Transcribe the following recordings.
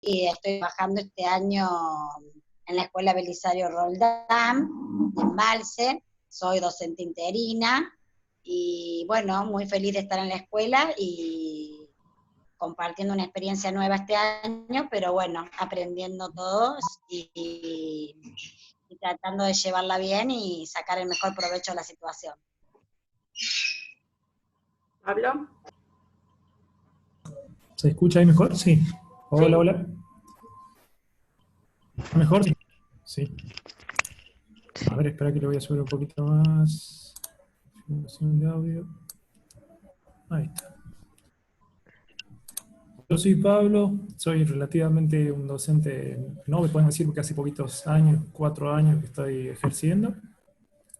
y estoy trabajando este año en la Escuela Belisario Roldán, de Embalse. Soy docente interina, y bueno, muy feliz de estar en la escuela y compartiendo una experiencia nueva este año, pero bueno, aprendiendo todos y tratando de llevarla bien y sacar el mejor provecho de la situación. ¿Pablo? ¿Se escucha ahí mejor? Sí. Hola, Sí. hola. ¿Mejor? Sí. A ver, espera que le voy a subir un poquito más. Configuración de audio. Ahí está. Yo soy Pablo, soy relativamente un docente, no me pueden decir porque hace poquitos años, 4 años que estoy ejerciendo.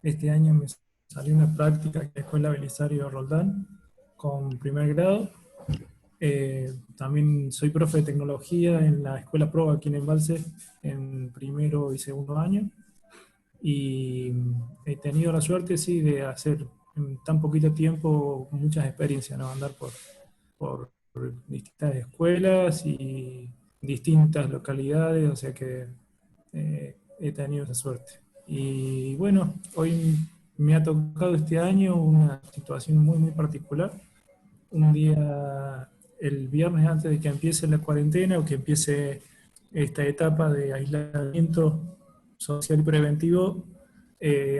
Este año me salió una práctica en la Escuela Belisario Roldán con primer grado. También soy profe de tecnología en la Escuela Pro aquí en Embalse en primero y segundo año. Y he tenido la suerte, sí, de hacer en tan poquito tiempo muchas experiencias, ¿no? Andar por distintas escuelas y distintas localidades, o sea que he tenido esa suerte. Y bueno, hoy me ha tocado este año una situación muy, muy particular. Un día, el viernes antes de que empiece la cuarentena o que empiece esta etapa de aislamiento social y preventivo,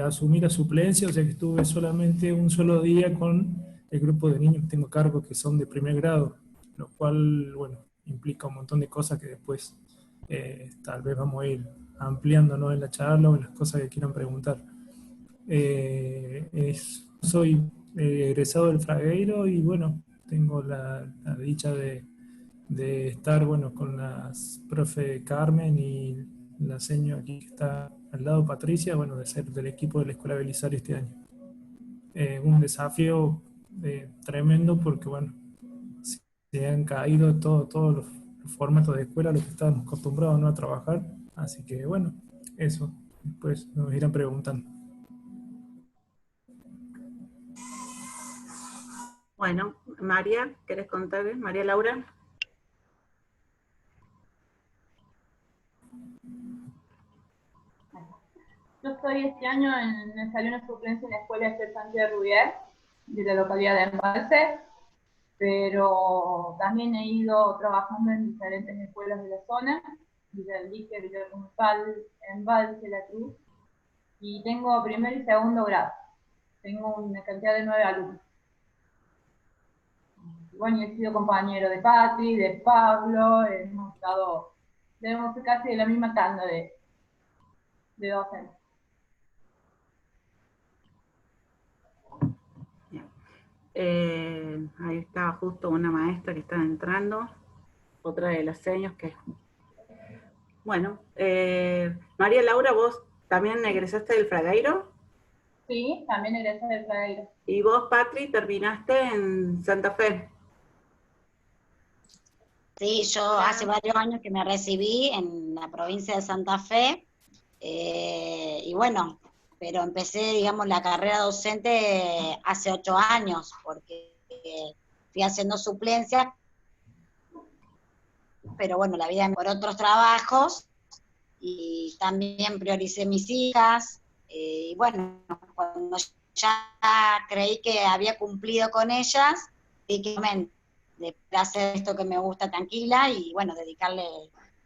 asumí la suplencia, o sea que estuve solamente un solo día con el grupo de niños que tengo a cargo que son de primer grado, lo cual, bueno, implica un montón de cosas que después tal vez vamos a ir ampliando, ¿no?, en la charla o en las cosas que quieran preguntar. Soy egresado del Fragueiro y bueno, tengo la dicha de estar, bueno, con las profe Carmen y la seño aquí que está al lado, Patricia, bueno, de ser del equipo de la Escuela Belisario este año. Un desafío tremendo porque, bueno, se han caído todos los formatos de escuela, los que estábamos acostumbrados, ¿no?, a trabajar. Así que, bueno, eso. Después nos irán preguntando. Bueno, María, ¿querés contarles? María Laura. Yo estoy este año me salió una suplencia en la escuela de Santiago de Rubier, de la localidad de Embalse, pero también he ido trabajando en diferentes escuelas de la zona, Villa del Lique, Villa del Gonzal, Embalse, La Cruz, y tengo primer y segundo grado. Tengo una cantidad de 9 alumnos. Bueno, he sido compañero de Patri, de Pablo, hemos estado, tenemos casi de la misma tanda de docentes. Ahí estaba justo una maestra que está entrando, otra de las señas que... Bueno, María Laura, ¿vos también egresaste del Fragueiro? Sí, también egresé del Fragueiro. ¿Y vos, Patri, terminaste en Santa Fe? Sí, yo hace varios años que me recibí en la provincia de Santa Fe, y bueno, pero empecé, digamos, la carrera docente hace 8 años, porque fui haciendo suplencias, pero bueno, la vida por otros trabajos, y también prioricé mis hijas, y bueno, cuando ya creí que había cumplido con ellas, dije, de hacer esto que me gusta tranquila, y bueno, dedicarle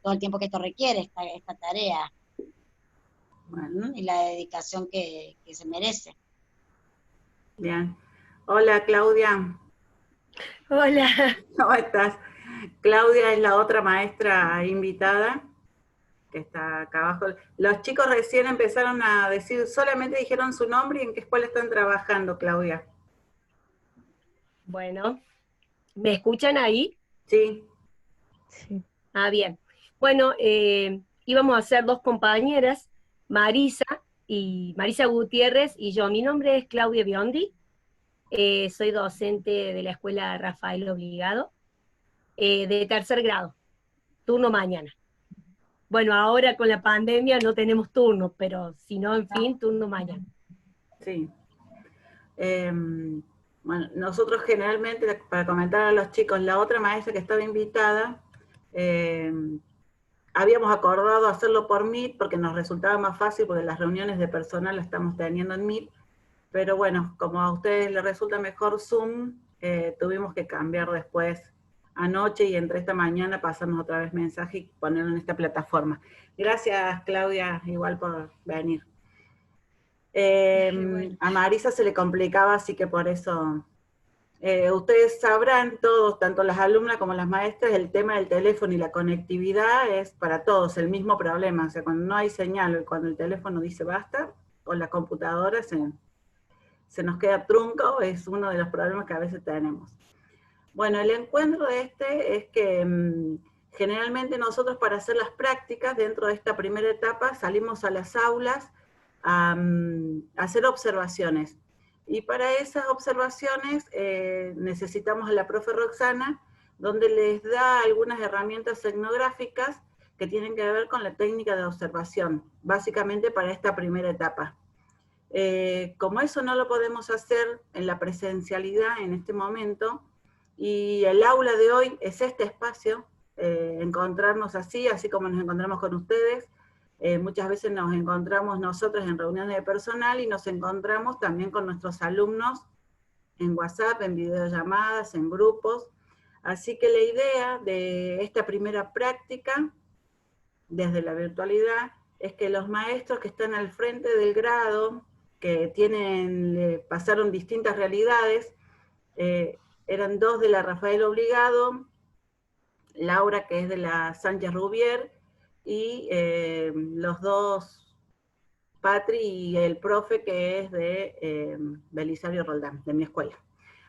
todo el tiempo que esto requiere, esta tarea, y la dedicación que se merece. Bien. Hola, Claudia. Hola. ¿Cómo estás? Claudia es la otra maestra invitada que está acá abajo. Los chicos recién empezaron a decir, solamente dijeron su nombre y en qué escuela están trabajando, Claudia. Bueno, ¿me escuchan ahí? Sí. Sí. Ah, bien. Bueno, íbamos a ser 2 compañeras, Marisa Gutiérrez y yo. Mi nombre es Claudia Biondi, soy docente de la Escuela Rafael Obligado, de 3er grado, turno mañana. Bueno, ahora con la pandemia no tenemos turno, pero si no, en fin, turno mañana. Sí. Bueno, nosotros generalmente, para comentar a los chicos, la otra maestra que estaba invitada habíamos acordado hacerlo por Meet porque nos resultaba más fácil, porque las reuniones de personal las estamos teniendo en Meet, pero bueno, como a ustedes les resulta mejor Zoom, tuvimos que cambiar después anoche y entre esta mañana pasarnos otra vez mensaje y ponerlo en esta plataforma. Gracias, Claudia, igual por venir. Bueno. A Marisa se le complicaba, así que por eso... ustedes sabrán todos, tanto las alumnas como las maestras, el tema del teléfono y la conectividad es para todos el mismo problema. O sea, cuando no hay señal, cuando el teléfono dice basta, o la computadora se nos queda trunco, es uno de los problemas que a veces tenemos. Bueno, el encuentro de este es que generalmente nosotros para hacer las prácticas dentro de esta primera etapa salimos a las aulas a hacer observaciones. Y para esas observaciones necesitamos a la profe Roxana, donde les da algunas herramientas etnográficas que tienen que ver con la técnica de observación, básicamente para esta primera etapa. Como eso no lo podemos hacer en la presencialidad en este momento, y el aula de hoy es este espacio, encontrarnos así como nos encontramos con ustedes. Muchas veces nos encontramos nosotros en reuniones de personal y nos encontramos también con nuestros alumnos en WhatsApp, en videollamadas, en grupos. Así que la idea de esta primera práctica, desde la virtualidad, es que los maestros que están al frente del grado, que pasaron distintas realidades, eran 2 de la Rafael Obligado, Laura, que es de la Sánchez Rubier, y los 2, Patri y el profe, que es de Belisario Roldán, de mi escuela.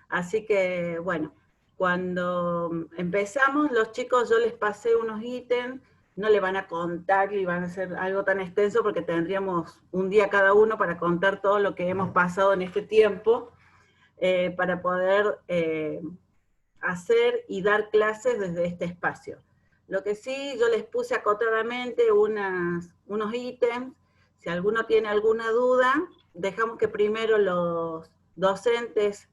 Así que, bueno, cuando empezamos, los chicos yo les pasé unos ítems, no le van a contar y van a hacer algo tan extenso porque tendríamos un día cada uno para contar todo lo que hemos pasado en este tiempo, para poder hacer y dar clases desde este espacio. Lo que sí, yo les puse acotadamente unos ítems. Si alguno tiene alguna duda, dejamos que primero los docentes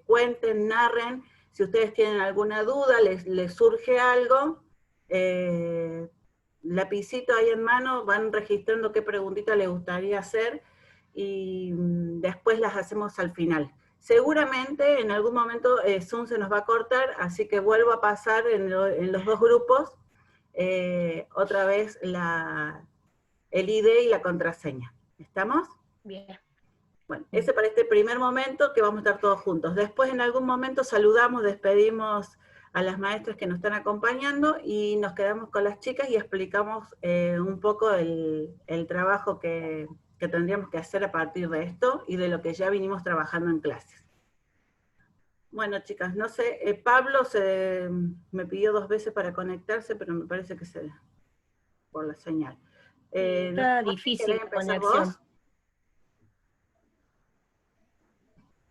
cuenten, narren. Si ustedes tienen alguna duda, les surge algo, lapicito ahí en mano, van registrando qué preguntita les gustaría hacer, y después las hacemos al final. Seguramente en algún momento Zoom se nos va a cortar, así que vuelvo a pasar en los 2 grupos otra vez el ID y la contraseña. ¿Estamos? Bien. Bueno, ese para este primer momento que vamos a estar todos juntos. Después en algún momento saludamos, despedimos a las maestras que nos están acompañando y nos quedamos con las chicas y explicamos un poco el trabajo que tendríamos que hacer a partir de esto y de lo que ya vinimos trabajando en clases. Bueno, chicas, no sé, Pablo me pidió 2 veces para conectarse, pero me parece que por la señal. Está difícil la conexión. ¿Vos?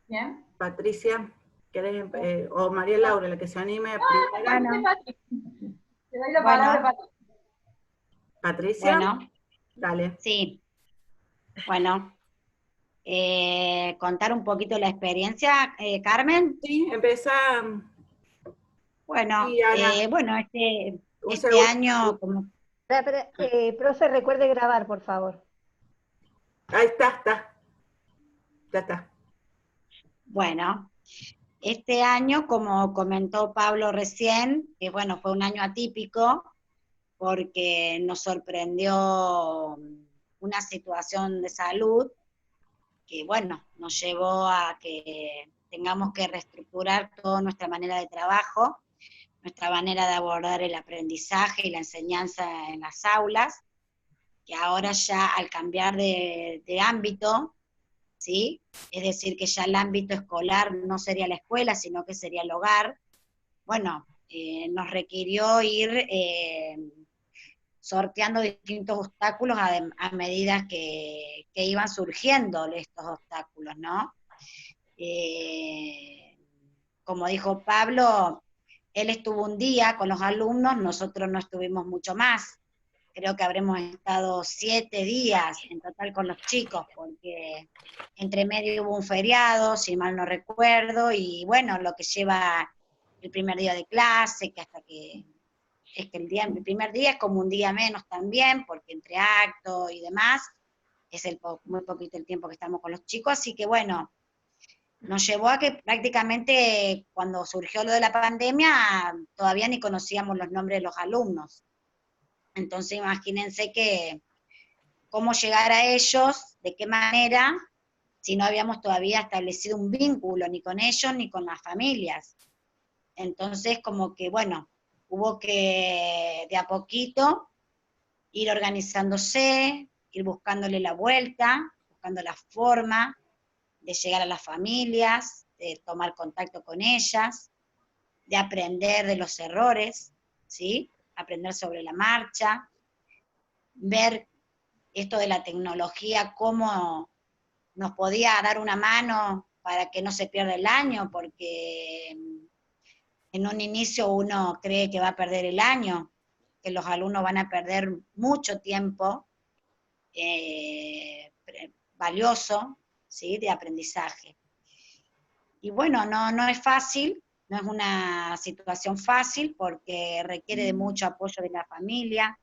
Bien. Patricia, ¿querés o María Laura, la que se anime primero? Bueno. Te doy la palabra, Patricia. Patricia, Bueno, dale. sí. Bueno, contar un poquito la experiencia, Carmen. Sí, empezá. Bueno, Sí, Ana. bueno, este año, como Profe, recuerde grabar, por favor. Ahí está. Ya está. bueno, este año, como comentó Pablo recién, que bueno, fue un año atípico porque nos sorprendió una situación de salud que, bueno, nos llevó a que tengamos que reestructurar toda nuestra manera de trabajo, nuestra manera de abordar el aprendizaje y la enseñanza en las aulas, que ahora ya al cambiar de ámbito, ¿sí? Es decir, que ya el ámbito escolar no sería la escuela, sino que sería el hogar. Bueno, nos requirió ir sorteando distintos obstáculos a medida que iban surgiendo estos obstáculos, ¿no? Como dijo Pablo, él estuvo un día con los alumnos, nosotros no estuvimos mucho más. Creo que habremos estado 7 días en total con los chicos, porque entre medio hubo un feriado, si mal no recuerdo, y bueno, lo que lleva el primer día de clase, que hasta que es que el primer día es como un día menos también, porque entre acto y demás, es muy poquito el tiempo que estamos con los chicos, así que bueno, nos llevó a que prácticamente cuando surgió lo de la pandemia, todavía ni conocíamos los nombres de los alumnos. Entonces imagínense que cómo llegar a ellos, de qué manera, si no habíamos todavía establecido un vínculo ni con ellos ni con las familias. Entonces como que bueno, hubo que de a poquito ir organizándose, ir buscándole la vuelta, buscando la forma de llegar a las familias, de tomar contacto con ellas, de aprender de los errores, ¿sí? Aprender sobre la marcha, ver esto de la tecnología, cómo nos podía dar una mano para que no se pierda el año, porque en un inicio uno cree que va a perder el año, que los alumnos van a perder mucho tiempo valioso, ¿sí? De aprendizaje. Y bueno, no es fácil, no es una situación fácil porque requiere de mucho apoyo de la familia,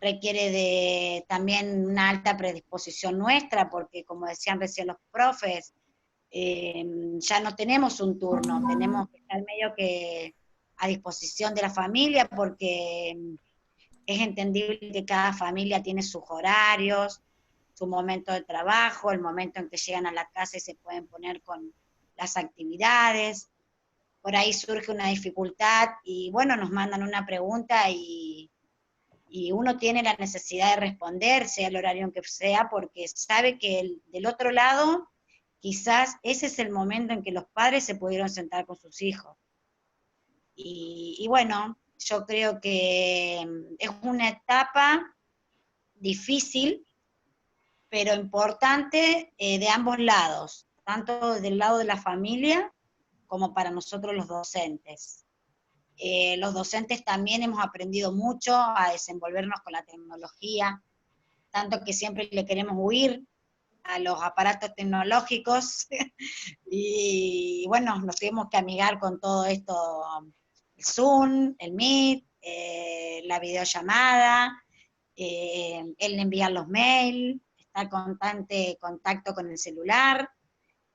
requiere de también una alta predisposición nuestra, porque como decían recién los profes, ya no tenemos un turno, tenemos que estar medio que a disposición de la familia, porque es entendible que cada familia tiene sus horarios, su momento de trabajo, el momento en que llegan a la casa y se pueden poner con las actividades. Por ahí surge una dificultad y bueno, nos mandan una pregunta y uno tiene la necesidad de responder, sea el horario en que sea, porque sabe que del otro lado, quizás ese es el momento en que los padres se pudieron sentar con sus hijos. Y bueno, yo creo que es una etapa difícil, pero importante de ambos lados, tanto del lado de la familia como para nosotros los docentes. Los docentes también hemos aprendido mucho a desenvolvernos con la tecnología, tanto que siempre le queremos huir a los aparatos tecnológicos y bueno, nos tuvimos que amigar con todo esto, el Zoom, el Meet, la videollamada, el enviar los mails, estar en constante contacto con el celular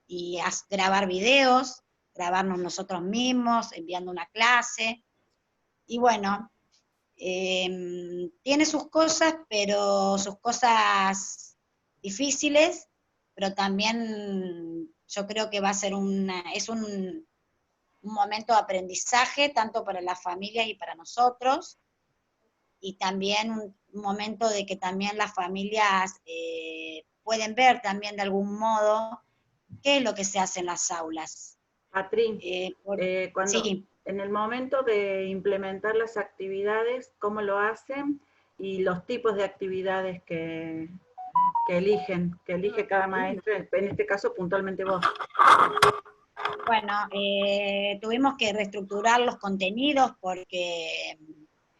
y grabar videos, grabarnos nosotros mismos, enviando una clase. Y bueno, tiene sus cosas, pero sus cosas difíciles, pero también yo creo que va a ser es un momento de aprendizaje, tanto para las familias y para nosotros, y también un momento de que también las familias pueden ver también de algún modo qué es lo que se hace en las aulas. Patri, cuando sí. En el momento de implementar las actividades, ¿cómo lo hacen? Y los tipos de actividades que elige cada maestra, en este caso puntualmente vos. Bueno, tuvimos que reestructurar los contenidos porque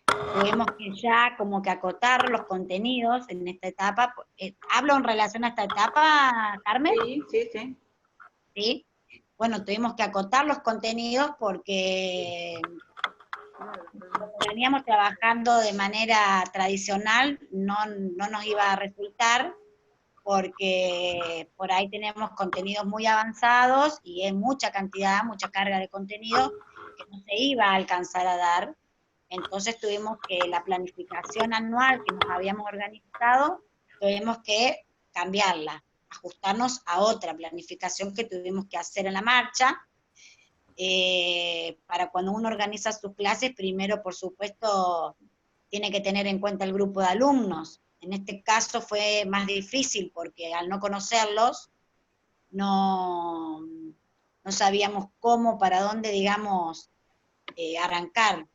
tuvimos que ya como que acotar los contenidos en esta etapa. ¿Hablo en relación a esta etapa, Carmen? Sí. ¿Sí? Bueno, tuvimos que acotar los contenidos porque veníamos trabajando de manera tradicional, no nos iba a resultar, porque por ahí tenemos contenidos muy avanzados y es mucha cantidad, mucha carga de contenido que no se iba a alcanzar a dar. Entonces tuvimos que la planificación anual que nos habíamos organizado, tuvimos que cambiarla, ajustarnos a otra planificación que tuvimos que hacer en la marcha. Para cuando uno organiza sus clases, primero por supuesto tiene que tener en cuenta el grupo de alumnos. En este caso fue más difícil porque al no conocerlos, no sabíamos cómo, para dónde, digamos, arrancar.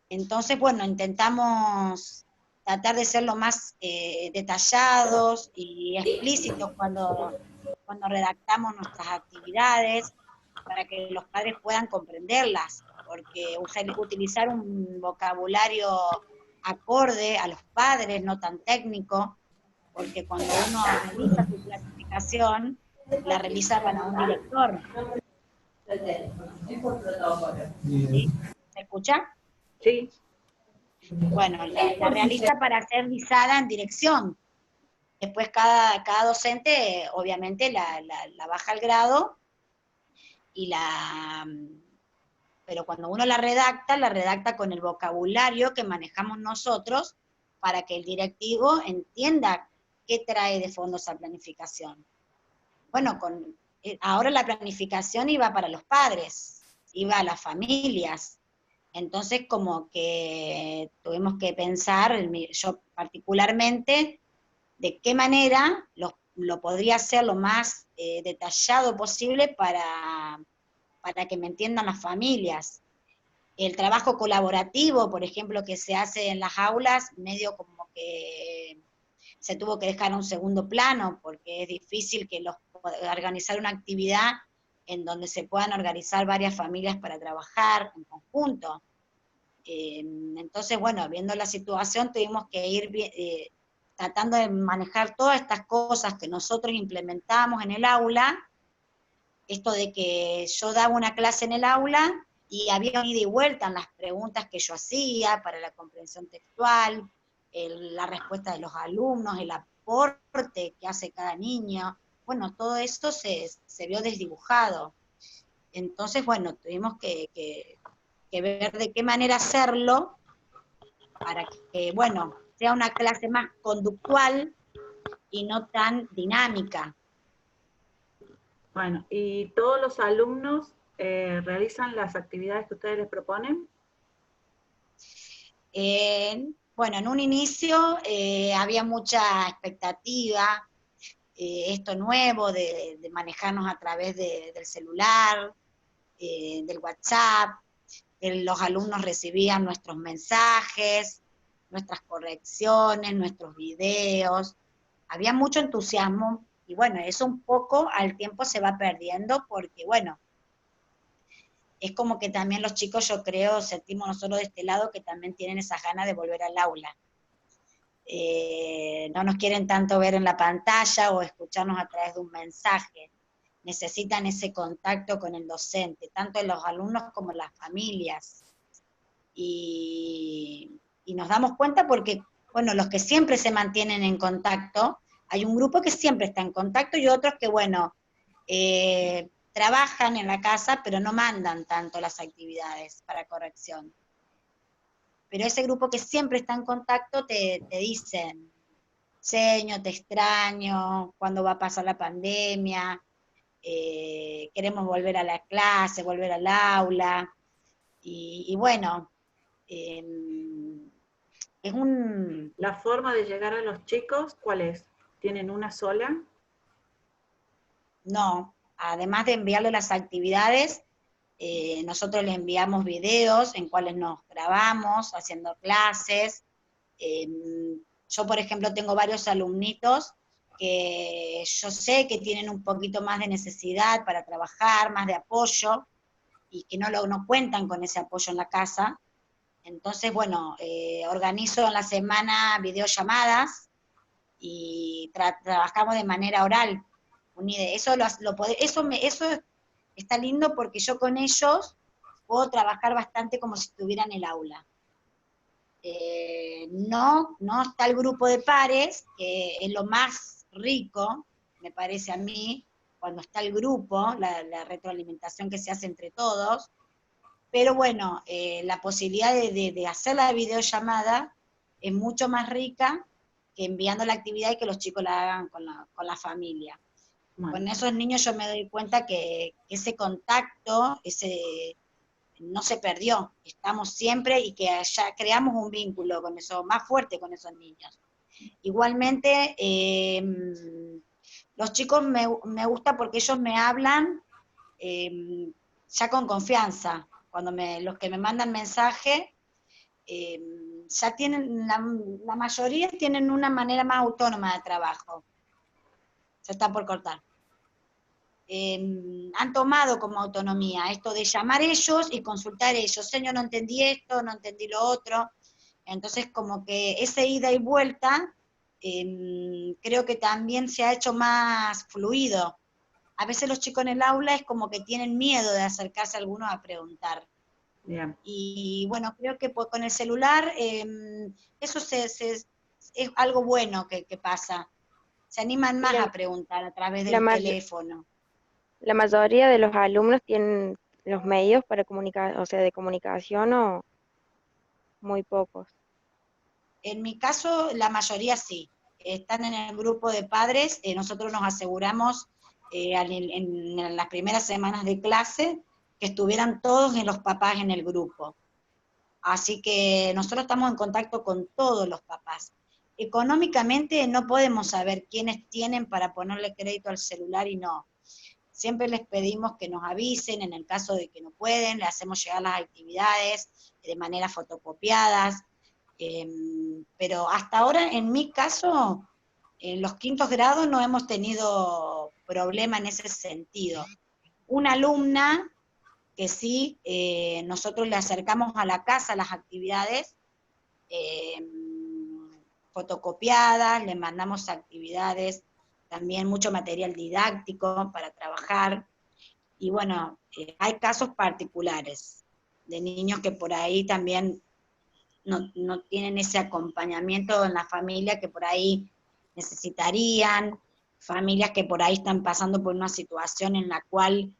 Entonces, bueno, intentamos tratar de ser lo más detallados y explícitos cuando redactamos nuestras actividades, para que los padres puedan comprenderlas, porque utilizar un vocabulario acorde a los padres, no tan técnico, porque cuando uno realiza su clasificación, la realiza para un director. ¿Sí? ¿Me escucha? Sí. Bueno, la realiza para ser visada en dirección. Después cada docente, obviamente, la baja al grado, pero cuando uno la redacta con el vocabulario que manejamos nosotros para que el directivo entienda qué trae de fondo esa planificación. Bueno, ahora la planificación iba para los padres, iba a las familias. Entonces, como que tuvimos que pensar, yo particularmente, de qué manera lo podría hacer lo más detallado posible para que me entiendan las familias. El trabajo colaborativo, por ejemplo, que se hace en las aulas, medio como que se tuvo que dejar a un segundo plano, porque es difícil organizar una actividad en donde se puedan organizar varias familias para trabajar en conjunto. Entonces, bueno, viendo la situación, tuvimos que ir tratando de manejar todas estas cosas que nosotros implementamos en el aula, esto de que yo daba una clase en el aula y había un ida y vuelta en las preguntas que yo hacía para la comprensión textual, la respuesta de los alumnos, el aporte que hace cada niño. Bueno, todo esto se vio desdibujado. Entonces, bueno, tuvimos que ver de qué manera hacerlo para que, bueno, sea una clase más conductual y no tan dinámica. Bueno, ¿y todos los alumnos realizan las actividades que ustedes les proponen? Bueno, en un inicio había mucha expectativa, esto nuevo de manejarnos a través del celular, del WhatsApp, los alumnos recibían nuestros mensajes, nuestras correcciones, nuestros videos, había mucho entusiasmo, y bueno, eso un poco al tiempo se va perdiendo, porque bueno, es como que también los chicos, yo creo, sentimos nosotros de este lado que también tienen esas ganas de volver al aula. No nos quieren tanto ver en la pantalla o escucharnos a través de un mensaje. Necesitan ese contacto con el docente, tanto los alumnos como las familias. Y nos damos cuenta porque, bueno, los que siempre se mantienen en contacto, hay un grupo que siempre está en contacto y otros que, bueno, trabajan en la casa, pero no mandan tanto las actividades para corrección. Pero ese grupo que siempre está en contacto te dicen, Seño, te extraño, ¿cuándo va a pasar la pandemia? Queremos volver a la clase, volver al aula. Y bueno, es ¿La forma de llegar a los chicos cuál es? ¿Tienen una sola? No, además de enviarle las actividades, nosotros le enviamos videos en cuales nos grabamos haciendo clases. Yo, por ejemplo, tengo varios alumnitos que yo sé que tienen un poquito más de necesidad para trabajar, más de apoyo, y que no cuentan con ese apoyo en la casa. Entonces, bueno, organizo en la semana videollamadas y trabajamos de manera oral. Eso está lindo porque yo con ellos puedo trabajar bastante como si estuviera en el aula. No está el grupo de pares, que es lo más rico, me parece a mí, cuando está el grupo, la retroalimentación que se hace entre todos, pero bueno, la posibilidad de hacer la videollamada es mucho más rica que enviando la actividad y que los chicos la hagan con la familia. Bueno. Con esos niños yo me doy cuenta que ese contacto, no se perdió, estamos siempre y que ya creamos un vínculo con eso, más fuerte con esos niños. Igualmente, los chicos me gusta porque ellos me hablan ya con confianza. Cuando los que me mandan mensaje, ya tienen, la mayoría tienen una manera más autónoma de trabajo. Se está por cortar. Han tomado como autonomía esto de llamar ellos y consultar ellos. Señor, no entendí esto, no entendí lo otro. Entonces, como que ese ida y vuelta, creo que también se ha hecho más fluido. A veces los chicos en el aula es como que tienen miedo de acercarse a alguno a preguntar. Bien. Y bueno, creo que con el celular eso es algo bueno que pasa. Se animan más a preguntar a través La, del may- teléfono. la mayoría de los alumnos tienen los medios para comunicar, o sea, de comunicación o muy pocos. En mi caso, la mayoría sí. Están en el grupo de padres. Nosotros nos aseguramos en las primeras semanas de clase que estuvieran todos los papás en el grupo. Así que nosotros estamos en contacto con todos los papás. Económicamente no podemos saber quiénes tienen para ponerle crédito al celular y no. Siempre les pedimos que nos avisen en el caso de que no pueden, le hacemos llegar las actividades de manera fotocopiadas, pero hasta ahora en mi caso, en los quintos grados no hemos tenido problema en ese sentido. Una alumna que sí, nosotros le acercamos a la casa las actividades fotocopiadas, le mandamos actividades, también mucho material didáctico para trabajar, y bueno, hay casos particulares de niños que por ahí también no tienen ese acompañamiento en la familia que por ahí necesitarían, familias que por ahí están pasando por una situación en la cual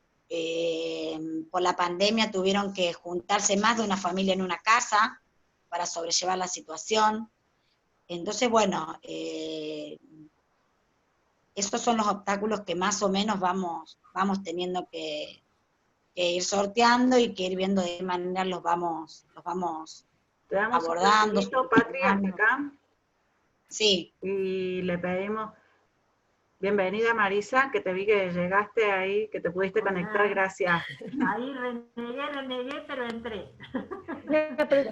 por la pandemia tuvieron que juntarse más de una familia en una casa para sobrellevar la situación. Entonces, bueno, esos son los obstáculos que más o menos vamos teniendo que ir sorteando y que ir viendo de qué manera los vamos Te damos un abordando. respirito, Patri, hasta acá. Sí. Y le pedimos, bienvenida Marisa, que te vi que llegaste ahí, que te pudiste conectar, gracias. Ahí renegué, pero entré.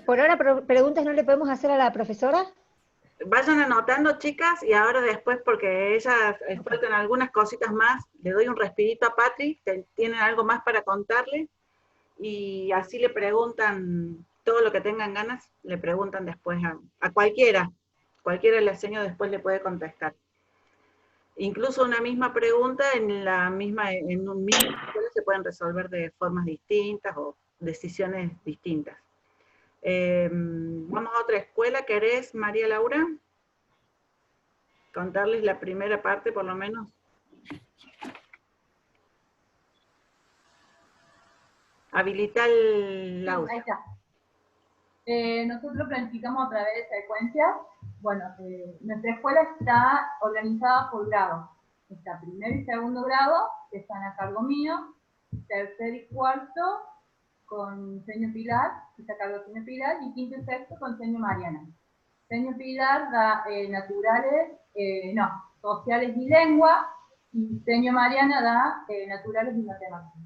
Por ahora, preguntas no le podemos hacer a la profesora. Vayan anotando, chicas, y ahora después, porque ellas faltan algunas cositas más, le doy un respirito a Patri, tienen algo más para contarle, y así le preguntan todo lo que tengan ganas, le preguntan después a cualquiera le enseño, después le puede contestar. Incluso una misma pregunta en un mismo escuela se pueden resolver de formas distintas o decisiones distintas. Vamos a otra escuela, ¿querés, María Laura? Contarles la primera parte, por lo menos. Habilita el audio. Ahí está. Nosotros planificamos a través de secuencias. Bueno, nuestra escuela está organizada por grados. Está primero y segundo grado, que están a cargo mío. Tercer y cuarto con Señor Pilar, que está a cargo de Señor Pilar. Y quinto y sexto con Señor Mariana. Señor Pilar da sociales y lengua. Y Señor Mariana da naturales y matemáticas.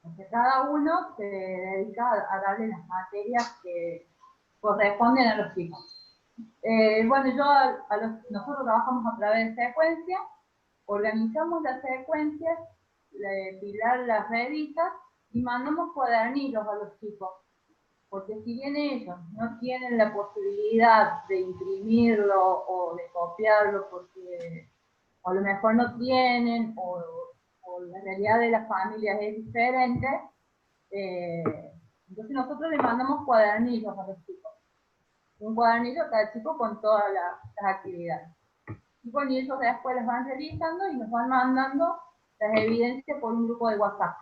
Porque cada uno se dedica a darle las materias que corresponden a los chicos. Bueno, nosotros trabajamos a través de secuencias, organizamos las secuencias, Pilar las revisa y mandamos cuadernillos a los chicos. Porque si bien ellos no tienen la posibilidad de imprimirlo o de copiarlo, porque a lo mejor no tienen, o la realidad de las familias es diferente, entonces nosotros le mandamos cuadernillos a los chicos. Un cuadernillo a cada chico con todas las actividades. Y bueno, ellos después las van realizando y nos van mandando las evidencias por un grupo de WhatsApp.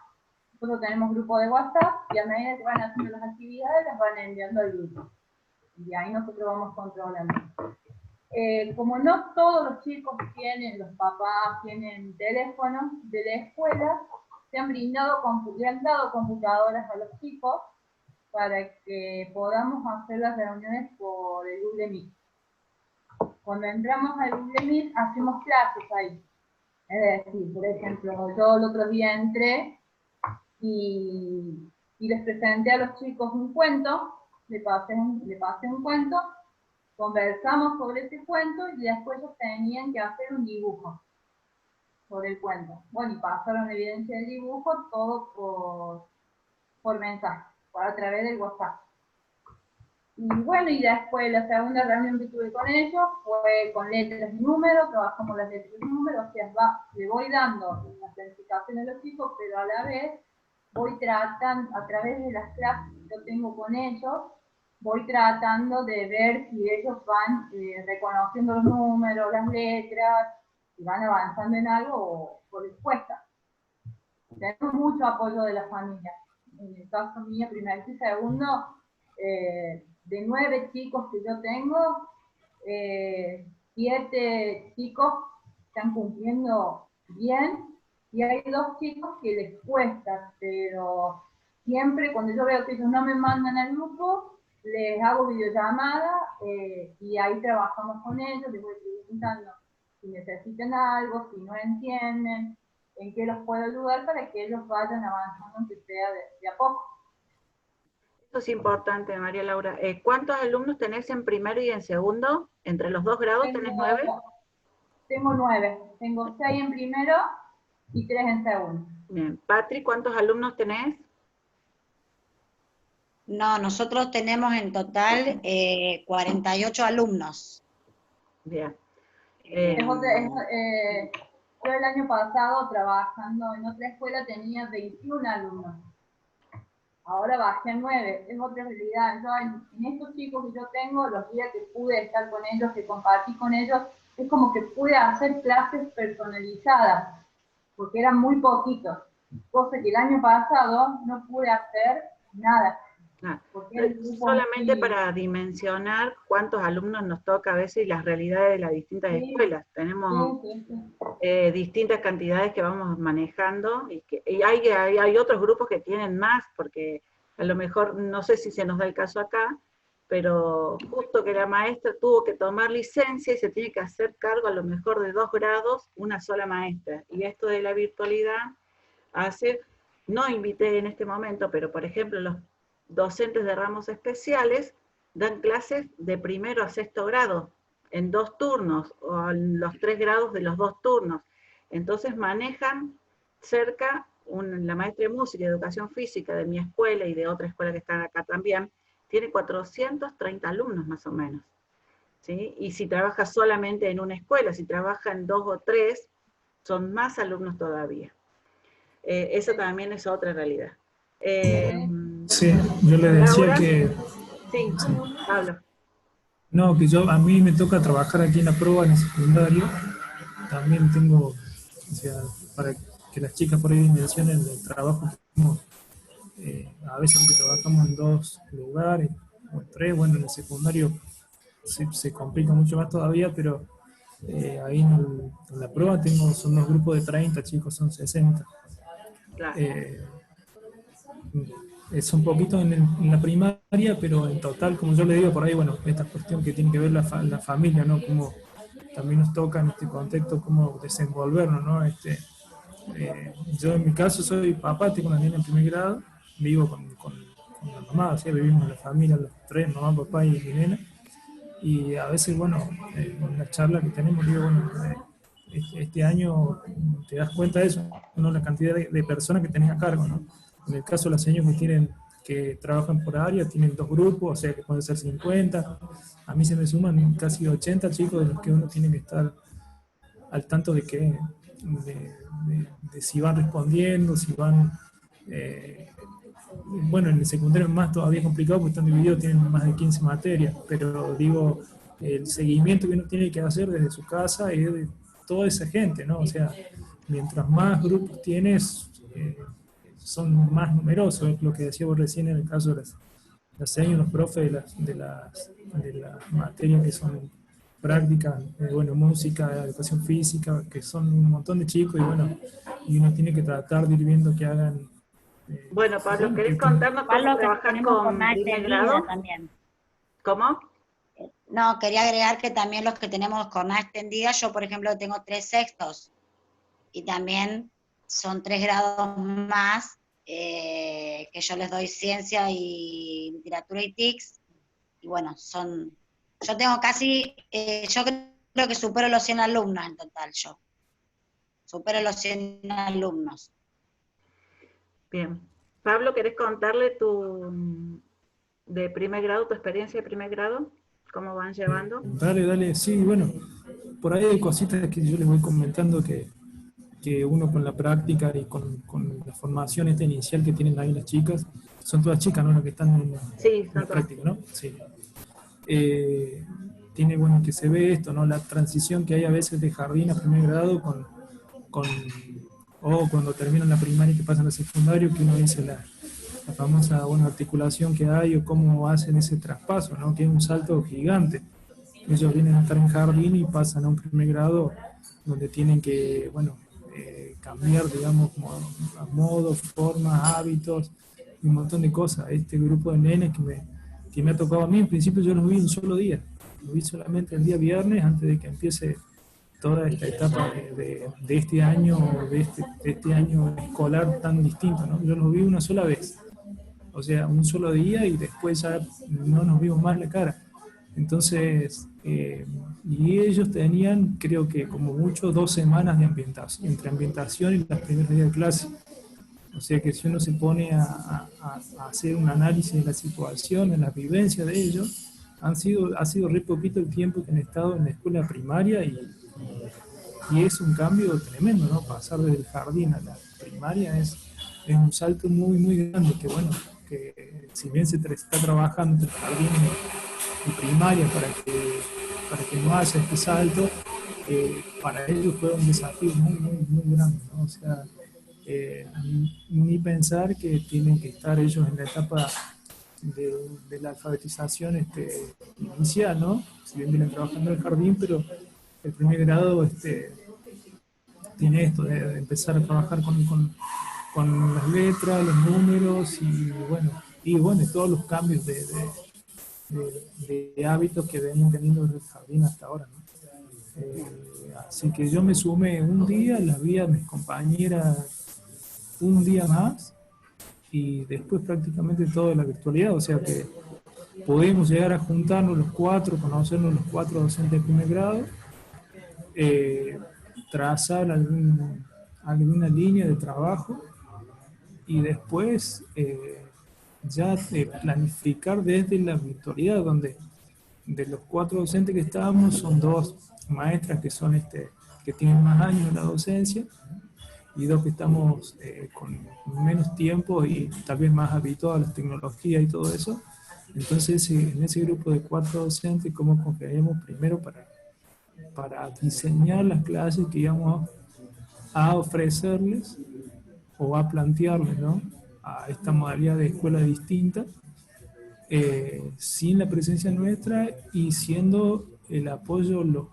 Nosotros tenemos grupo de WhatsApp y a medida que van haciendo las actividades las van enviando al grupo. Y ahí nosotros vamos controlando. Como no todos los chicos los papás tienen teléfono de la escuela, le han dado computadoras a los chicos para que podamos hacer las reuniones por el Google Meet. Cuando entramos al Google Meet, hacemos clases ahí. Es decir, por ejemplo, yo el otro día entré y les presenté a los chicos un cuento, le pasé un cuento, conversamos sobre ese cuento y después ellos tenían que hacer un dibujo sobre el cuento. Bueno, y pasaron evidencia del dibujo todo por mensaje, a través del WhatsApp. Y bueno, y después la segunda reunión que tuve con ellos fue con letras y números, trabajamos las letras y números, o sea, le voy dando las planificaciones a los chicos, pero a la vez voy tratando, a través de las clases que yo tengo con ellos, voy tratando de ver si ellos van reconociendo los números, las letras, si van avanzando en algo o les cuesta. Tenemos mucho apoyo de la familia. En el caso mío, primero y segundo, de 9 chicos que yo tengo, 7 chicos están cumpliendo bien, y hay 2 chicos que les cuesta, pero siempre cuando yo veo que ellos no me mandan al grupo, les hago videollamada y ahí trabajamos con ellos, les voy preguntando si necesitan algo, si no entienden, en qué los puedo ayudar para que ellos vayan avanzando, aunque sea de a poco. Eso es importante, María Laura. ¿Cuántos alumnos tenés en primero y en segundo? ¿Entre los 2 grados tenés 9? Tengo 9. Tengo 6 en primero y 3 en segundo. Bien. Patri, ¿cuántos alumnos tenés? No, nosotros tenemos en total 48 alumnos. Bien. Yo el año pasado, trabajando en otra escuela, tenía 21 alumnos. Ahora bajé a 9, es otra realidad. Yo en estos chicos que yo tengo, los días que pude estar con ellos, que compartí con ellos, es como que pude hacer clases personalizadas, porque eran muy poquitos, cosa que el año pasado no pude hacer nada. Solamente para dimensionar cuántos alumnos nos toca a veces y las realidades de las distintas escuelas. Tenemos distintas cantidades que vamos manejando, y hay otros grupos que tienen más, porque a lo mejor, no sé si se nos da el caso acá, pero justo que la maestra tuvo que tomar licencia y se tiene que hacer cargo a lo mejor de 2 grados, una sola maestra. Y esto de la virtualidad hace, no invité en este momento, pero por ejemplo los docentes de ramos especiales dan clases de primero a 6º grado, en 2 turnos, o en los 3 grados de los 2 turnos. Entonces manejan cerca, la maestra de música y educación física de mi escuela y de otra escuela que están acá también, tiene 430 alumnos más o menos. ¿Sí? Y si trabaja solamente en una escuela, si trabaja en 2 o 3, son más alumnos todavía. Eso también es otra realidad. Sí, yo le decía Laura, que... Sí, Pablo. No, que a mí me toca trabajar aquí en la prueba, en el secundario. También tengo, o sea, para que las chicas por ahí dimensionen el trabajo que tenemos, a veces que trabajamos en 2 lugares, o en 3, bueno, en el secundario se complica mucho más todavía, pero ahí en la prueba son 2 grupos de 30 chicos, son 60. Claro. Son poquitos en la primaria, pero en total, como yo le digo por ahí, bueno, esta cuestión que tiene que ver la familia, ¿no? Como también nos toca en este contexto, cómo desenvolvernos, ¿no? Yo en mi caso soy papá, tengo una niña en primer grado, vivo con la mamá, o sea, vivimos en la familia, los 3, mamá, papá y mi nena, y a veces, bueno, en la charla que tenemos, digo, bueno, este año te das cuenta de eso, ¿no? La cantidad de personas que tenés a cargo, ¿no? En el caso de las señoras que trabajan por área, tienen 2 grupos, o sea que pueden ser 50. A mí se me suman casi 80 chicos de los que uno tiene que estar al tanto de que de si van respondiendo, si van... bueno, en el secundario es más todavía complicado porque están divididos, tienen más de 15 materias, pero digo, el seguimiento que uno tiene que hacer desde su casa es de toda esa gente, ¿no? O sea, mientras más grupos tienes... son más numerosos, es lo que decía vos recién en el caso de las señas, los profes de las materias que son prácticas, bueno, música, educación física, que son un montón de chicos, y bueno, y uno tiene que tratar de ir viendo que hagan... bueno, Pablo, ¿querés contarnos cómo trabajar con primer grado? También. ¿Cómo? No, quería agregar que también los que tenemos jornada extendida, yo por ejemplo tengo 3 sextos, y también son 3 grados más, que yo les doy ciencia y literatura y TICS, y bueno, yo tengo casi, yo creo que supero los 100 alumnos en total, supero los 100 alumnos. Bien. Pablo, ¿querés contarle de primer grado, tu experiencia de primer grado? ¿Cómo van llevando? Dale, sí, bueno, por ahí hay cositas que yo les voy comentando que que uno con la práctica y con la formación esta inicial que tienen ahí las chicas, son todas chicas, ¿no? Las que están en la práctica, ¿no? Sí. Tiene, bueno, que se ve esto, ¿no? La transición que hay a veces de jardín a primer grado o cuando terminan la primaria y que pasan al secundario, que uno dice la famosa, bueno, articulación que hay o cómo hacen ese traspaso, ¿no? Que es un salto gigante. Ellos vienen a estar en jardín y pasan a un primer grado donde tienen que, bueno, cambiar, digamos, modos, formas, hábitos y un montón de cosas. Este grupo de nenes que me ha tocado a mí, en principio yo los vi un solo día. Los vi solamente el día viernes antes de que empiece toda esta etapa de este año, de este año escolar tan distinto, ¿no? Yo los vi una sola vez. O sea, un solo día y después ya no nos vimos más la cara. Entonces, y ellos tenían, creo que como mucho, 2 semanas de ambientación, entre ambientación y los primeros días de clase. O sea que si uno se pone a hacer un análisis de la situación, de la vivencia de ellos, ha sido re poquito el tiempo que han estado en la escuela primaria y es un cambio tremendo, ¿no? Pasar del jardín a la primaria es un salto muy, muy grande, que bueno, que si bien se está trabajando entre jardín y primaria para que no haya este salto, para ellos fue un desafío muy, muy, muy grande, ¿no? O sea, ni pensar que tienen que estar ellos en la etapa de la alfabetización inicial, ¿no? Si bien vienen trabajando en el jardín, pero el primer grado tiene esto de empezar a trabajar con las letras, los números y bueno, todos los cambios de hábitos que venimos teniendo desde el jardín hasta ahora, ¿no? Así que yo me sumé un día, las vi a mis compañeras un día más y después prácticamente toda la virtualidad, o sea que pudimos llegar a juntarnos los 4, conocernos los 4 docentes de primer grado, trazar alguna línea de trabajo y después ya planificar desde la virtualidad, donde de los 4 docentes que estábamos son 2 maestras que son que tienen más años en la docencia y 2 que estamos con menos tiempo y tal vez más habituados a las tecnologías y todo eso. Entonces en ese grupo de 4 docentes, ¿cómo congregaremos primero para diseñar las clases que íbamos a ofrecerles o a plantearles, ¿no? A esta modalidad de escuela distinta, sin la presencia nuestra y siendo el apoyo los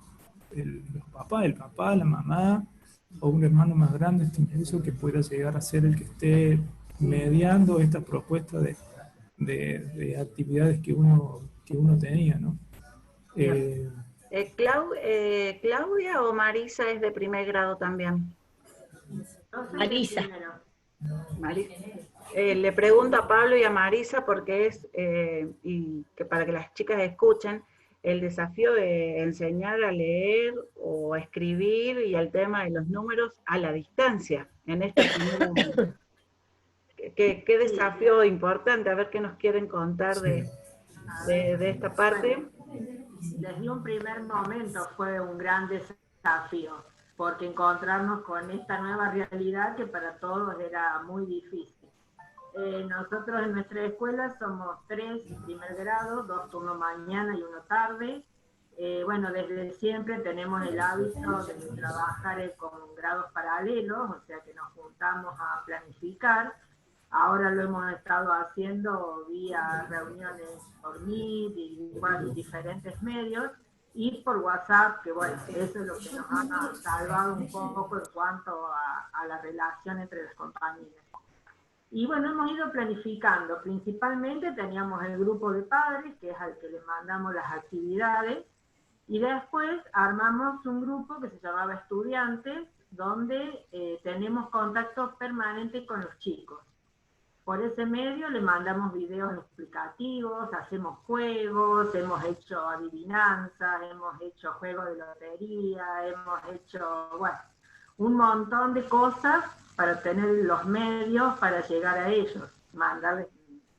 papás, el papá, la mamá o un hermano más grande, eso que pueda llegar a ser el que esté mediando esta propuesta de actividades que uno tenía, ¿no? ¿Claudia o Marisa es de primer grado también? Marisa. Le pregunto a Pablo y a Marisa porque y que para que las chicas escuchen, el desafío de enseñar a leer o a escribir y el tema de los números a la distancia, en esta primera. ¿Qué desafío importante? A ver qué nos quieren contar de esta parte. Desde un primer momento fue un gran desafío, porque encontrarnos con esta nueva realidad que para todos era muy difícil. Nosotros en nuestra escuela somos 3 en primer grado, 2 turnos mañana y 1 tarde. Bueno, desde siempre tenemos el hábito de trabajar con grados paralelos, o sea que nos juntamos a planificar. Ahora lo hemos estado haciendo vía reuniones por Meet y bueno, diferentes medios, y por WhatsApp, que bueno, eso es lo que nos ha salvado un poco en cuanto a la relación entre los compañeros. Y bueno, hemos ido planificando. Principalmente teníamos el grupo de padres, que es al que les mandamos las actividades, y después armamos un grupo que se llamaba Estudiantes, donde tenemos contacto permanente con los chicos. Por ese medio le mandamos videos explicativos, hacemos juegos, hemos hecho adivinanzas, hemos hecho juegos de lotería, hemos hecho, bueno, un montón de cosas para tener los medios para llegar a ellos, mandarles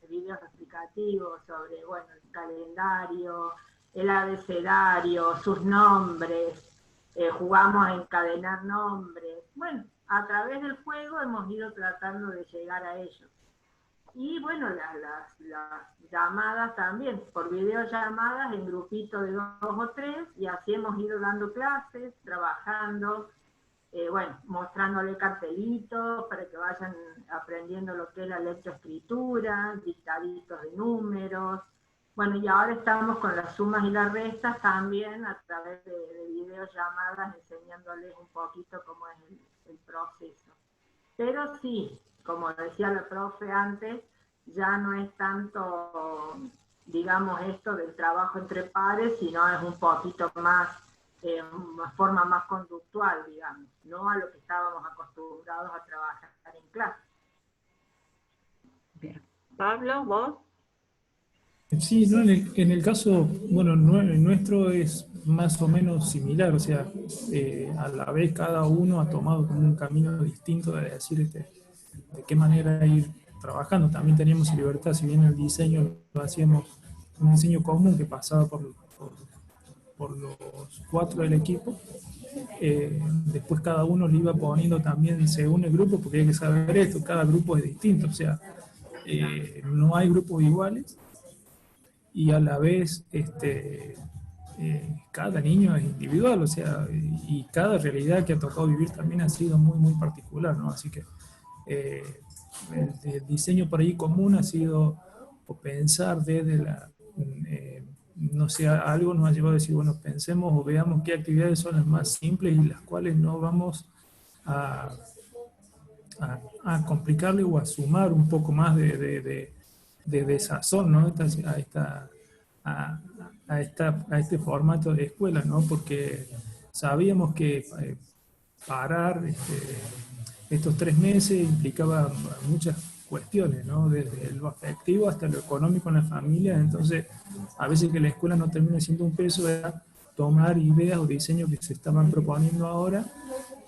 videos explicativos sobre, bueno, el calendario, el abecedario, sus nombres, jugamos a encadenar nombres, bueno, a través del juego hemos ido tratando de llegar a ellos. Y bueno, las llamadas también, por videollamadas en grupitos de 2 o 3, y así hemos ido dando clases, trabajando, bueno, mostrándole cartelitos para que vayan aprendiendo lo que es la lectoescritura, dictaditos de números. Bueno, y ahora estamos con las sumas y las restas también a través de videollamadas, enseñándoles un poquito cómo es el proceso. Pero sí, como decía la profe antes, ya no es tanto, digamos, esto del trabajo entre pares, sino es un poquito más, una forma más conductual, digamos, no a lo que estábamos acostumbrados a trabajar en clase. Bien. Pablo, ¿vos? Sí, no, en el caso, bueno, el nuestro es más o menos similar, o sea, a la vez cada uno ha tomado como un camino distinto de decir de qué manera ir trabajando. También teníamos libertad, si bien el diseño lo hacíamos un diseño común que pasaba por los 4 del equipo, después cada uno le iba poniendo también según el grupo, porque hay que saber esto, cada grupo es distinto, o sea, no hay grupos iguales, y a la vez cada niño es individual, o sea, y cada realidad que ha tocado vivir también ha sido muy, muy particular, ¿no? Así que el diseño por ahí común ha sido o pensar desde la, no sé, algo nos ha llevado a decir, bueno, pensemos o veamos qué actividades son las más simples y las cuales no vamos a complicarle o a sumar un poco más de desazón, ¿no? a este formato de escuela, ¿no? Porque sabíamos que parar estos 3 meses implicaba muchas cuestiones, ¿no? Desde lo afectivo hasta lo económico en la familia. Entonces a veces que la escuela no termina siendo un peso, era tomar ideas o diseños que se estaban proponiendo ahora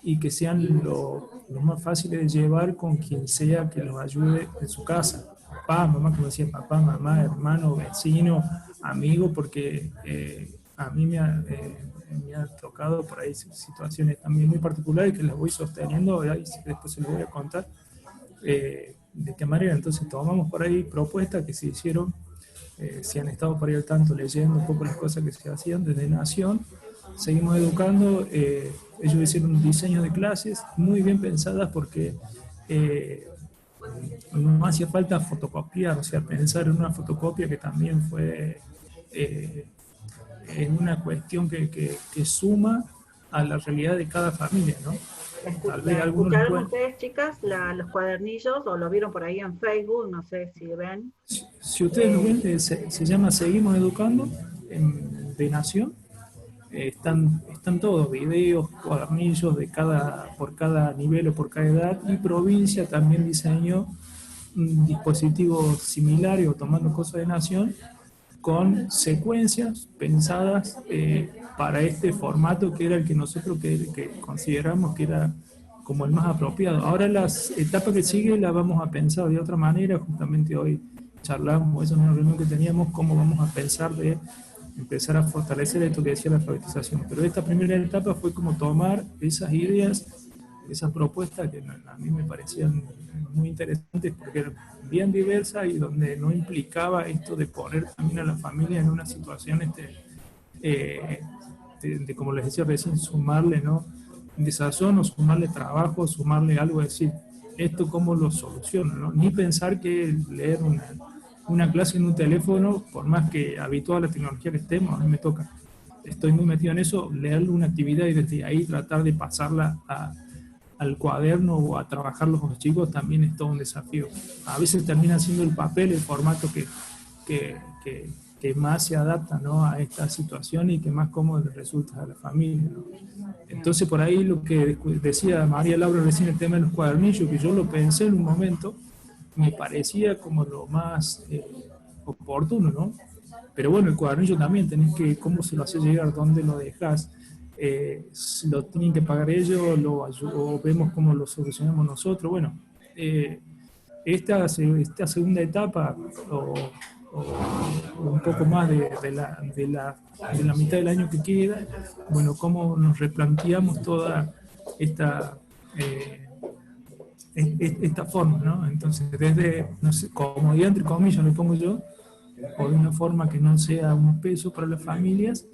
y que sean lo más fáciles de llevar con quien sea que los ayude en su casa. Papá, mamá, como decía, papá, mamá, hermano, vecino, amigo, porque a mí me ha tocado por ahí situaciones también muy particulares que las voy sosteniendo, y después se los voy a contar de qué manera. Entonces tomamos por ahí propuestas que se hicieron, si han estado por ahí al tanto leyendo un poco las cosas que se hacían desde Nación. Seguimos educando, ellos hicieron un diseño de clases muy bien pensadas porque no hacía falta fotocopiar, o sea, pensar en una fotocopia que también fue en una cuestión que suma a la realidad de cada familia, ¿no? ¿Escucharon ustedes, chicas, los cuadernillos o lo vieron por ahí en Facebook? No sé si ven. Si ustedes lo ven, se llama Seguimos Educando, de Nación. Están todos, videos, cuadernillos por cada nivel o por cada edad, y Provincia también diseñó un dispositivo similar o tomando cosas de Nación con secuencias pensadas para este formato que era el que nosotros que consideramos que era como el más apropiado. Ahora las etapas que siguen las vamos a pensar de otra manera. Justamente hoy charlamos, eso en una reunión que teníamos, cómo vamos a pensar de empezar a fortalecer esto que decía la alfabetización. Pero esta primera etapa fue como tomar esas ideas, esas propuestas que a mí me parecían muy interesantes porque eran bien diversas y donde no implicaba esto de poner también a la familia en una situación de, como les decía recién, sumarle, ¿no?, desazón o sumarle trabajo, sumarle algo, decir, esto cómo lo soluciono, ¿no? Ni pensar que leer una clase en un teléfono, por más que habitual la tecnología que estemos, a mí me toca, estoy muy metido en eso, leer una actividad y desde ahí tratar de pasarla al cuaderno o a trabajarlo con los chicos también es todo un desafío. A veces termina siendo el papel el formato que más se adapta, ¿no?, a esta situación y que más cómodo le resulta a la familia, ¿no? Entonces por ahí lo que decía María Laura recién, el tema de los cuadernillos, que yo lo pensé en un momento, me parecía como lo más oportuno, ¿no? Pero bueno, el cuadernillo también tenés que, ¿cómo se lo hace llegar? ¿Dónde lo dejas? ¿Lo tienen que pagar ellos? ¿O vemos cómo lo solucionamos nosotros? Bueno, esta segunda etapa, o un poco más de la mitad del año que queda, bueno, cómo nos replanteamos toda esta esta forma, ¿no? Entonces, desde, no sé, comodidad entre comillas, lo pongo yo, o de una forma que no sea un peso para las familias,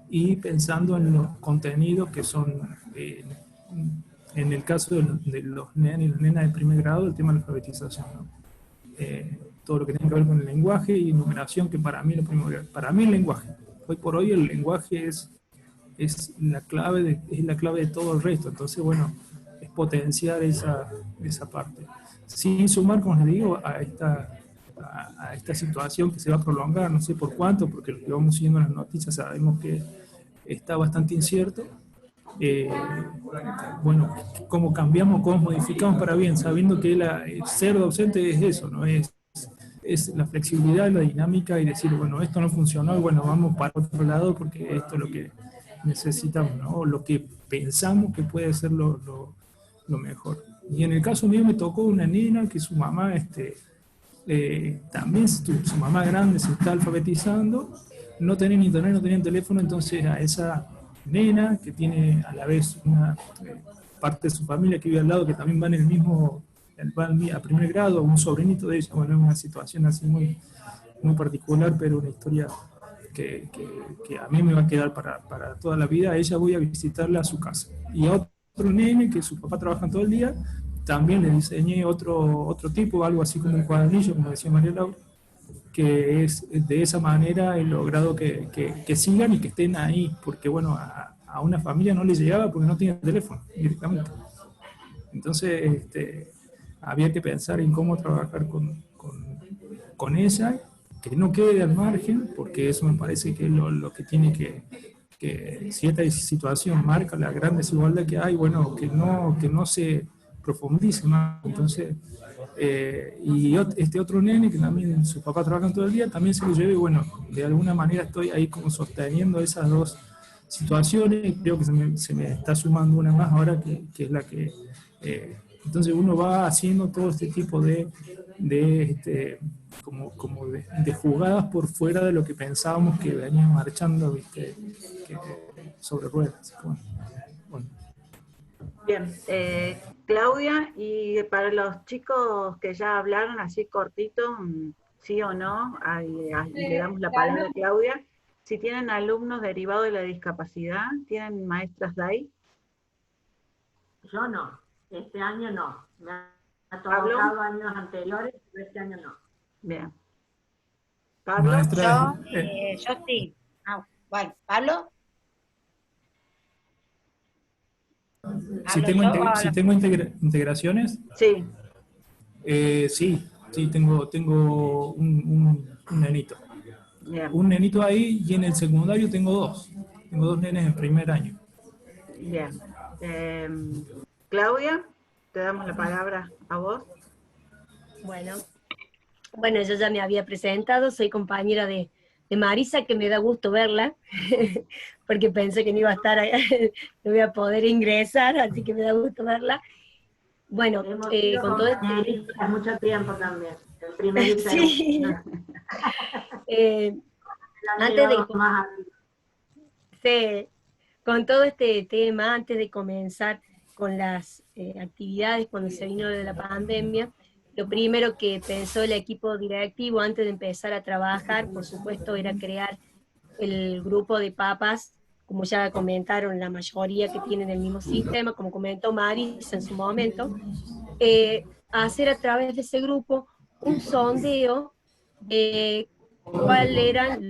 y pensando en los contenidos que son, en el caso de los nenes y las nenas de primer grado, el tema de la alfabetización, ¿no? Todo lo que tiene que ver con el lenguaje y numeración, que para mí es lo primordial. Para mí el lenguaje, hoy por hoy el lenguaje es la clave de todo el resto. Entonces, bueno, es potenciar esa parte. Sin sumar, como les digo, a esta situación que se va a prolongar, no sé por cuánto, porque lo que vamos siguiendo en las noticias sabemos que está bastante incierto. Bueno, cómo cambiamos, cómo modificamos para bien, sabiendo que ser docente es eso, ¿no? Es la flexibilidad, la dinámica y decir, bueno, esto no funcionó, bueno, vamos para otro lado porque esto es lo que necesitamos, ¿no? O lo que pensamos que puede ser lo mejor. Y en el caso mío me tocó una nena que su mamá, también su mamá grande se está alfabetizando, no tenían internet, no tenían teléfono, entonces a esa nena que tiene a la vez una parte de su familia que vive al lado que también va en el mismo, va a primer grado, un sobrinito de ella, bueno, es una situación así muy, muy particular, pero una historia que a mí me va a quedar para toda la vida. A ella voy a visitarla a su casa. Y a otro nene que su papá trabaja todo el día, también le diseñé otro tipo, algo así como un cuadernillo, como decía María Laura, que es de esa manera he logrado que sigan y que estén ahí, porque bueno, a una familia no le llegaba porque no tenía teléfono directamente. Entonces, había que pensar en cómo trabajar con ella, que no quede al margen, porque eso me parece que es lo que tiene que si esta situación marca la gran desigualdad que hay, bueno, que no se profundice más. Entonces, y este otro nene, que también su papá trabaja todo el día, también se lo lleva y bueno, de alguna manera estoy ahí como sosteniendo esas dos situaciones. Creo que se me está sumando una más ahora que es la que... entonces uno va haciendo todo este tipo de jugadas por fuera de lo que pensábamos que venía marchando, ¿viste? Sobre ruedas. Bueno. Bien, Claudia, y para los chicos que ya hablaron así cortito, sí o no, ahí le damos la palabra a Claudia. Si tienen alumnos derivados de la discapacidad, ¿tienen maestras de ahí? Yo no, este año no. Me ha tocado años anteriores, pero este año no. Bien. ¿Pablo? Maestra, Yo sí. Bueno, ¿Pablo? Si tengo integraciones, Sí. Sí, tengo un nenito. Bien. Un nenito ahí, y en el secundario tengo dos. Tengo dos nenes en primer año. Bien. Claudia, te damos la palabra a vos. Bueno, yo ya me había presentado, soy compañera de Marisa, que me da gusto verla, porque pensé que no iba a estar, no voy a poder ingresar, así que me da gusto verla. Bueno, con todo mucho tiempo también, el primer y sí. Antes con todo este tema, antes de comenzar con las actividades cuando se vino de la pandemia, lo primero que pensó el equipo directivo antes de empezar a trabajar, por supuesto, era crear el grupo de papas, como ya comentaron la mayoría que tienen el mismo sistema, como comentó Marisa en su momento, hacer a través de ese grupo un sondeo cuál eran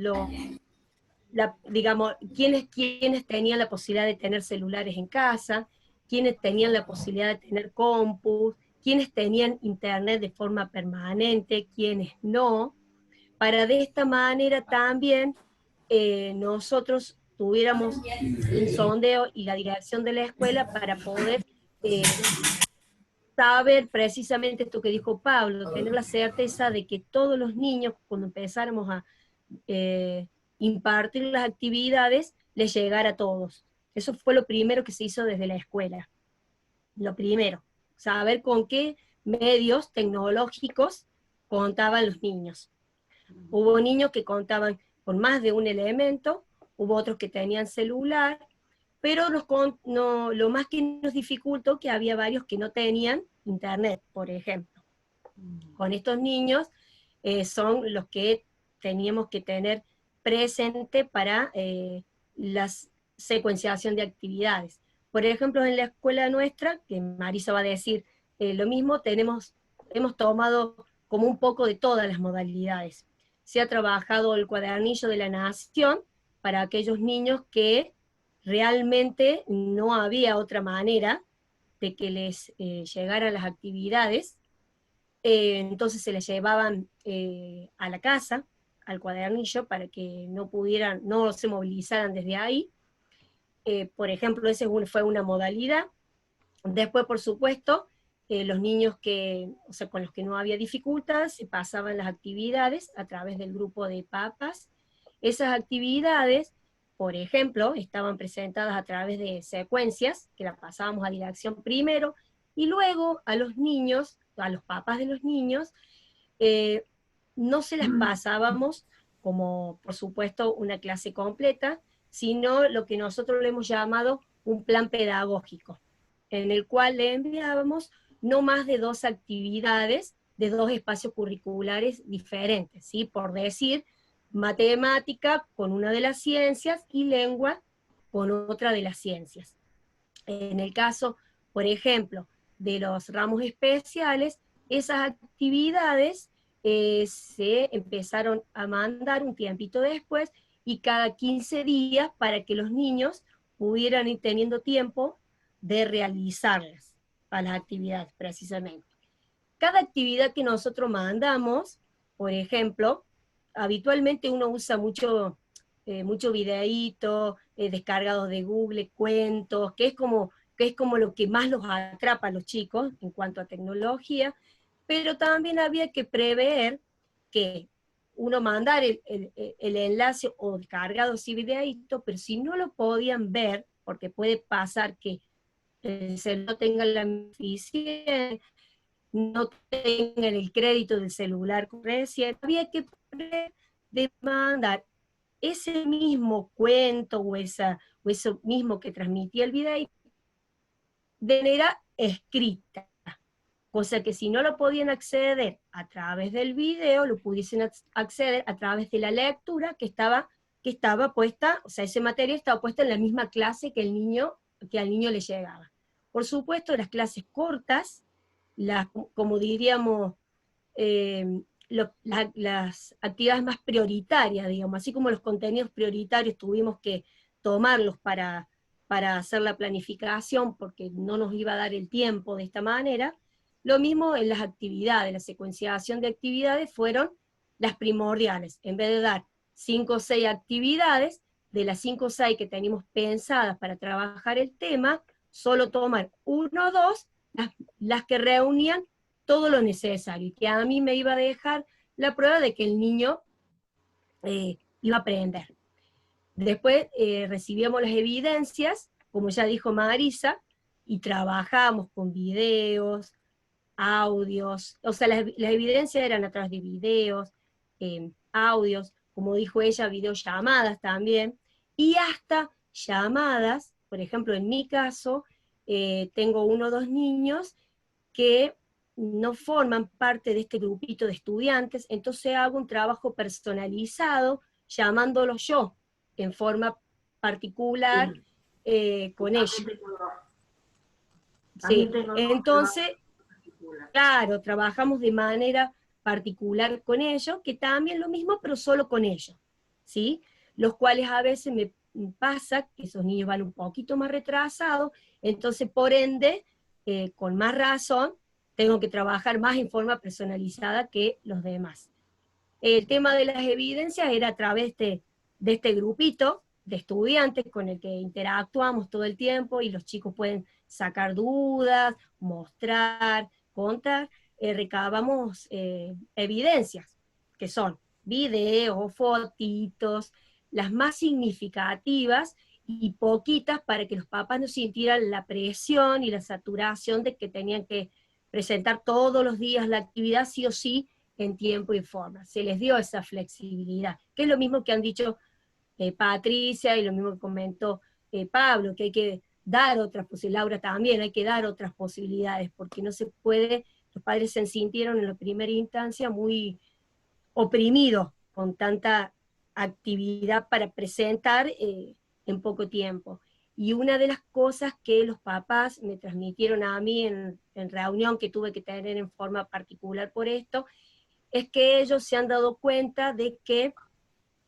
digamos, quiénes tenían la posibilidad de tener celulares en casa, quiénes tenían la posibilidad de tener compus, quiénes tenían internet de forma permanente, quiénes no, para de esta manera también nosotros tuviéramos un sondeo y la dirección de la escuela para poder saber precisamente esto que dijo Pablo, tener la certeza de que todos los niños, cuando empezáramos a impartir las actividades, les llegara a todos. Eso fue lo primero que se hizo desde la escuela. Lo primero, saber con qué medios tecnológicos contaban los niños. Hubo niños que contaban con más de un elemento, hubo otros que tenían celular, pero lo más que nos dificultó que había varios que no tenían internet, por ejemplo. Con estos niños son los que teníamos que tener presente para la secuenciación de actividades. Por ejemplo, en la escuela nuestra, que Marisa va a decir lo mismo, hemos tomado como un poco de todas las modalidades. Se ha trabajado el cuadernillo de la nación para aquellos niños que realmente no había otra manera de que les llegaran las actividades, entonces se les llevaban a la casa, al cuadernillo, para que no se movilizaran desde ahí. Por ejemplo, esa fue una modalidad. Después, por supuesto, los niños con los que no había dificultad, se pasaban las actividades a través del grupo de papas. Esas actividades, por ejemplo, estaban presentadas a través de secuencias, que las pasábamos a dirección primero, y luego a los niños, a los papás de los niños, no se las pasábamos como, por supuesto, una clase completa, sino lo que nosotros le hemos llamado un plan pedagógico, en el cual le enviábamos no más de 2 actividades de 2 espacios curriculares diferentes, ¿sí? Por decir, matemática con una de las ciencias y lengua con otra de las ciencias. En el caso, por ejemplo, de los ramos especiales, esas actividades se empezaron a mandar un tiempito después y cada 15 días para que los niños pudieran ir teniendo tiempo de realizarlas, para las actividades precisamente. Cada actividad que nosotros mandamos, por ejemplo, habitualmente uno usa mucho videíto, descargados de Google, cuentos, que es como lo que más los atrapa a los chicos en cuanto a tecnología, pero también había que prever que uno mandar el enlace o descargado sí videíto, pero si no lo podían ver, porque puede pasar que no tengan la eficiencia, no tengan el crédito del celular recién, había que demandar ese mismo cuento o eso mismo que transmitía el video de manera escrita, cosa que si no lo podían acceder a través del video, lo pudiesen acceder a través de la lectura que estaba puesta, o sea, ese material estaba puesto en la misma clase que al niño le llegaba. Por supuesto, las clases cortas, como diríamos, las actividades más prioritarias, digamos, así como los contenidos prioritarios tuvimos que tomarlos para hacer la planificación, porque no nos iba a dar el tiempo de esta manera. Lo mismo en las actividades, la secuenciación de actividades fueron las primordiales. En vez de dar 5 o 6 actividades, de las 5 o 6 que teníamos pensadas para trabajar el tema, solo tomar 1 o 2, las que reunían todo lo necesario, y que a mí me iba a dejar la prueba de que el niño iba a aprender. Después recibíamos las evidencias, como ya dijo Marisa, y trabajamos con videos, audios, o sea, las evidencias eran a través de videos, audios, como dijo ella, videollamadas también, y hasta llamadas. Por ejemplo, en mi caso, tengo 1 o 2 niños que no forman parte de este grupito de estudiantes, entonces hago un trabajo personalizado, llamándolos yo, en forma particular, con ellos. Sí, entonces, claro, trabajamos de manera particular con ellos, que también lo mismo, pero solo con ellos, ¿sí? Los cuales a veces me pasa que esos niños van un poquito más retrasados, entonces por ende, con más razón, tengo que trabajar más en forma personalizada que los demás. El tema de las evidencias era a través de este grupito de estudiantes con el que interactuamos todo el tiempo, y los chicos pueden sacar dudas, mostrar, contar, recabamos evidencias, que son videos, fotitos, las más significativas, y poquitas para que los papás no sintieran la presión y la saturación de que tenían que presentar todos los días la actividad sí o sí en tiempo y forma. Se les dio esa flexibilidad, que es lo mismo que han dicho Patricia y lo mismo que comentó Pablo, que hay que dar otras posibilidades, Laura también, hay que dar otras posibilidades, porque no se puede, los padres se sintieron en la primera instancia muy oprimidos con tanta actividad para presentar en poco tiempo. Y una de las cosas que los papás me transmitieron a mí en reunión que tuve que tener en forma particular por esto, es que ellos se han dado cuenta de que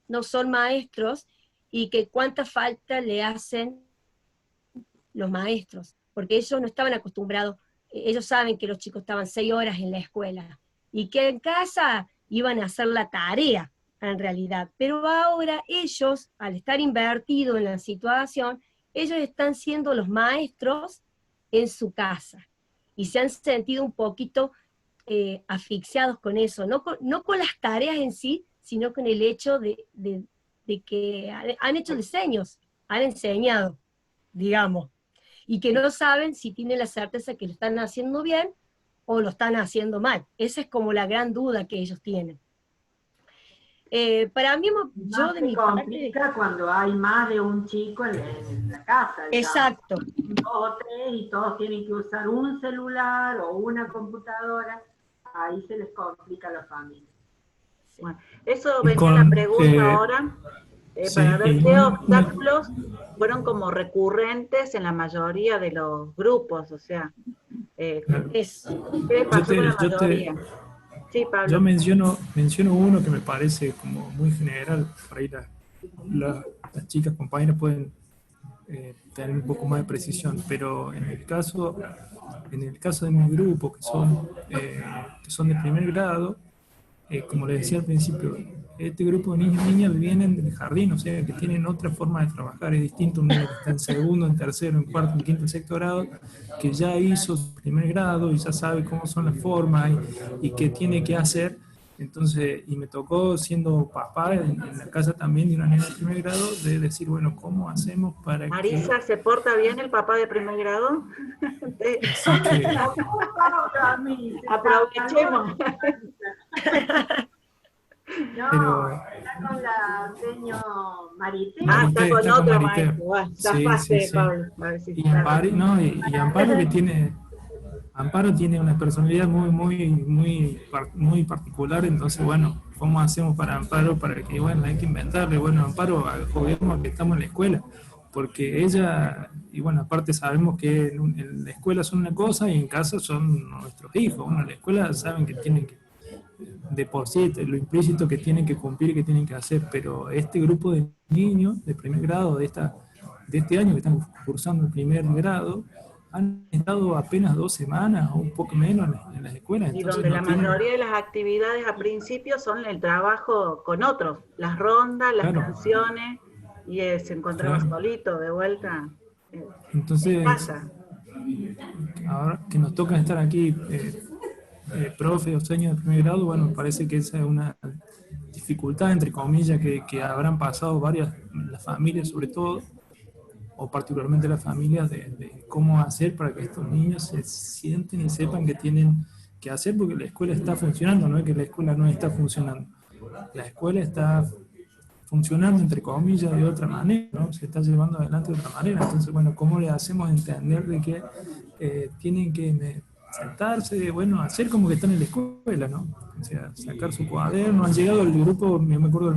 no son maestros y que cuánta falta le hacen los maestros, porque ellos no estaban acostumbrados, ellos saben que los chicos estaban 6 horas en la escuela, y que en casa iban a hacer la tarea, en realidad, pero ahora ellos, al estar invertidos en la situación, ellos están siendo los maestros en su casa, y se han sentido un poquito asfixiados con eso, no con las tareas en sí, sino con el hecho de que han hecho diseños, han enseñado, digamos, y que no saben si tienen la certeza que lo están haciendo bien o lo están haciendo mal. Esa es como la gran duda que ellos tienen. Para mí, yo de mi parte... cuando hay más de un chico en la casa. Exacto. 2 o 3 y todos tienen que usar un celular o una computadora, ahí se les complica a la familia. Bueno, eso venía la pregunta ahora, para ver qué obstáculos fueron como recurrentes en la mayoría de los grupos, o sea, ¿qué pasó con la mayoría? Sí, Pablo. Yo menciono uno que me parece como muy general, por ahí las chicas compañeras pueden tener un poco más de precisión, pero en el caso de mi grupo, que son de primer grado, como les decía al principio, este grupo de niños y niñas vienen del jardín, o sea, que tienen otra forma de trabajar, es distinto a un niño que está en segundo, en tercero, en cuarto, en quinto, en sexto grado, que ya hizo su primer grado y ya sabe cómo son las formas y qué tiene que hacer. Entonces, y me tocó siendo papá en la casa también de una nena de primer grado, de decir, bueno, ¿cómo hacemos para Marisa, ¿se porta bien el papá de primer grado? Así que... Aprovechemos. No, pero, está con la seño Marité. Está con otra maestra. Sí. Pablo. Y Amparo, que tiene... Amparo tiene una personalidad muy particular, entonces, bueno, ¿cómo hacemos para Amparo? Para que, bueno, hay que inventarle, bueno, Amparo, juguemos que estamos en la escuela, porque ella, y bueno, aparte sabemos que en la escuela son una cosa y en casa son nuestros hijos, bueno, en la escuela saben que tienen que, de por sí, lo implícito que tienen que cumplir, que tienen que hacer, pero este grupo de niños de primer grado, de este año que están cursando el primer grado, han estado apenas 2 semanas o un poco menos en las escuelas. Y donde la mayoría de las actividades a principio son el trabajo con otros, las rondas, las canciones, y se encontraba solito de vuelta. Entonces, pasa. Ahora que nos toca estar aquí, profe o señor de primer grado, bueno, me parece que esa es una dificultad, entre comillas, que habrán pasado las familias sobre todo, o particularmente las familias, de cómo hacer para que estos niños se sienten y sepan que tienen que hacer, porque la escuela está funcionando, no es que la escuela no está funcionando. La escuela está funcionando, entre comillas, de otra manera, ¿no? Se está llevando adelante de otra manera. Entonces, bueno, ¿cómo le hacemos entender de que tienen que sentarse, bueno, hacer como que están en la escuela, ¿no? O sea, sacar su cuaderno. Han llegado al grupo, me acuerdo,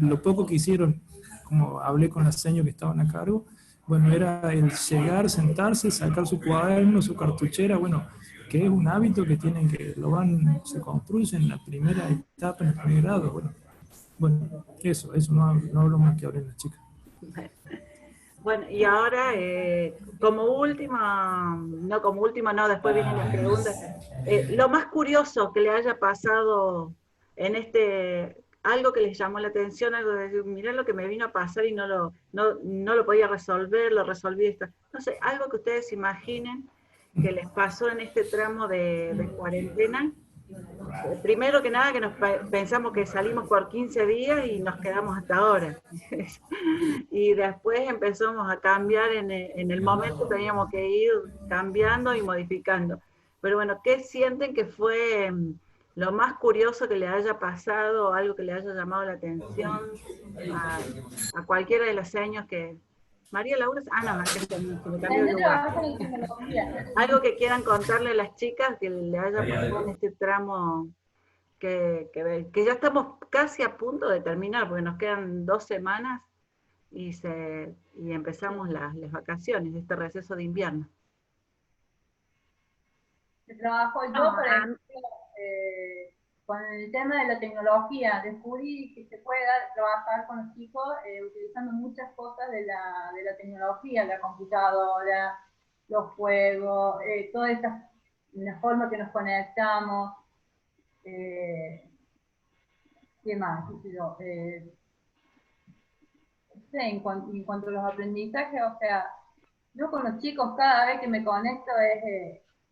lo poco que hicieron, como hablé con las señas que estaban a cargo, bueno, era el llegar, sentarse, sacar su cuaderno, su cartuchera, bueno, que es un hábito que tienen que, se construye en la primera etapa, en el primer grado, bueno, eso no hablo más que hablen las chicas. Bueno, y ahora, como último, después vienen las preguntas, lo más curioso que le haya pasado en algo que les llamó la atención, algo de decir, mirá lo que me vino a pasar y no lo podía resolver, lo resolví esto. No sé, algo que ustedes imaginen que les pasó en este tramo de cuarentena. Primero que nada, que nos pensamos que salimos por 15 días y nos quedamos hasta ahora. Y después empezamos a cambiar, en el momento teníamos que ir cambiando y modificando. Pero bueno, ¿qué sienten que fue lo más curioso que le haya pasado, algo que le haya llamado la atención a cualquiera de los años que María Laura, no, acá está, se me cambió de Yo lugar. trabajo en tecnología. Algo que quieran contarle a las chicas que le haya pasado en este tramo, que ya estamos casi a punto de terminar, porque nos quedan 2 semanas y empezamos las vacaciones, este receso de invierno. Trabajo yo, por ejemplo, con el tema de la tecnología. Descubrí que se puede trabajar con los chicos utilizando muchas cosas de la tecnología, la computadora, los juegos, toda la forma que nos conectamos. ¿Qué más? ¿Qué sé yo? No sé, en cuanto a los aprendizajes, o sea, yo con los chicos cada vez que me conecto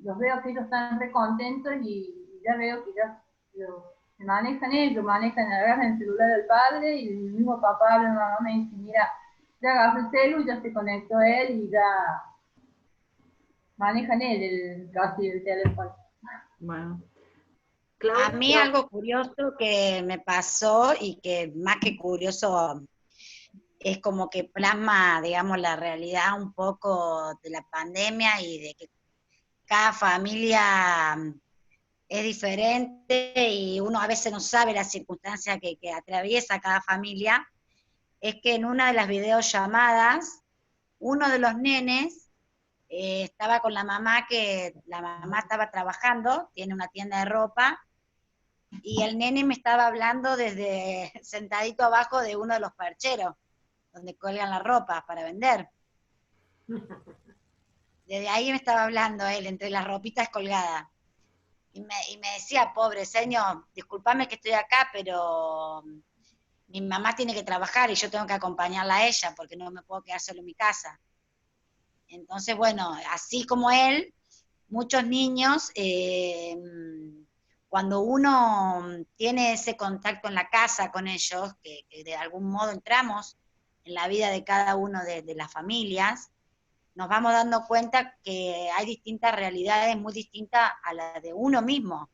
los veo que ellos están re contentos y ya veo que ya se manejan ellos, agarran el celular del padre y el mismo papá o la mamá me dice, mira, ya agarra el celu, ya se conectó él y ya manejan él casi el teléfono. Bueno. Claudia, a mí algo curioso que me pasó y que más que curioso es como que plasma, digamos, la realidad un poco de la pandemia y de que cada familia es diferente y uno a veces no sabe las circunstancias que atraviesa cada familia, es que en una de las videollamadas, uno de los nenes estaba con la mamá, que la mamá estaba trabajando, tiene una tienda de ropa, y el nene me estaba hablando desde sentadito abajo de uno de los percheros, donde cuelgan la ropa para vender. Desde ahí me estaba hablando él, entre las ropitas colgadas. Y me decía, pobre señor, discúlpame que estoy acá, pero mi mamá tiene que trabajar y yo tengo que acompañarla a ella, porque no me puedo quedar solo en mi casa. Entonces, bueno, así como él, muchos niños, cuando uno tiene ese contacto en la casa con ellos, que de algún modo entramos en la vida de cada uno de las familias, nos vamos dando cuenta que hay distintas realidades muy distintas a la de uno mismo.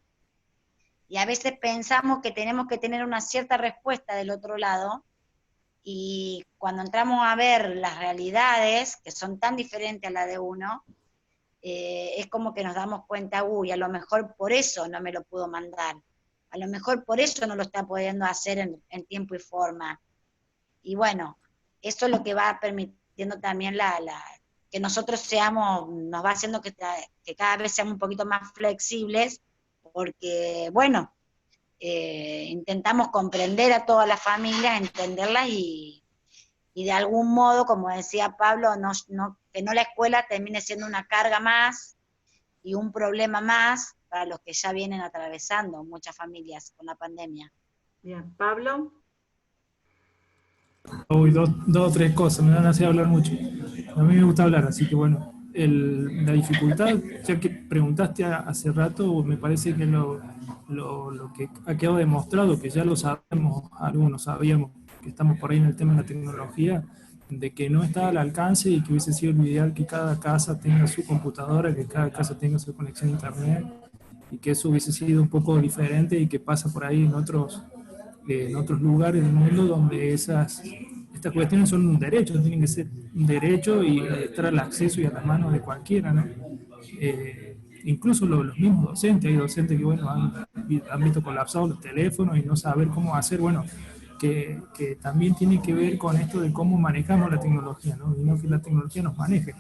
Y a veces pensamos que tenemos que tener una cierta respuesta del otro lado, y cuando entramos a ver las realidades, que son tan diferentes a la de uno, es como que nos damos cuenta, uy, a lo mejor por eso no me lo pudo mandar, a lo mejor por eso no lo está pudiendo hacer en tiempo y forma. Y bueno, eso es lo que va permitiendo también que nosotros nos va haciendo que cada vez seamos un poquito más flexibles, porque, bueno, intentamos comprender a todas las familias, entenderlas y de algún modo, como decía Pablo, que no la escuela termine siendo una carga más y un problema más para los que ya vienen atravesando muchas familias con la pandemia. Bien, Pablo. Hoy dos o tres cosas, me van a hacer hablar mucho. A mí me gusta hablar, así que bueno, la dificultad, ya que preguntaste hace rato, me parece que lo que ha quedado demostrado, que ya lo sabemos, algunos sabíamos que estamos por ahí en el tema de la tecnología, de que no está al alcance y que hubiese sido lo ideal que cada casa tenga su computadora, que cada casa tenga su conexión a internet, y que eso hubiese sido un poco diferente y que pasa por ahí en otros lugares del mundo donde estas cuestiones son un derecho, tienen que ser un derecho y estar al acceso y a las manos de cualquiera, ¿no? Incluso los mismos docentes, hay docentes que, bueno, han visto colapsados los teléfonos y no saber cómo hacer, bueno, que también tiene que ver con esto de cómo manejamos la tecnología, ¿no? Y no que la tecnología nos maneje.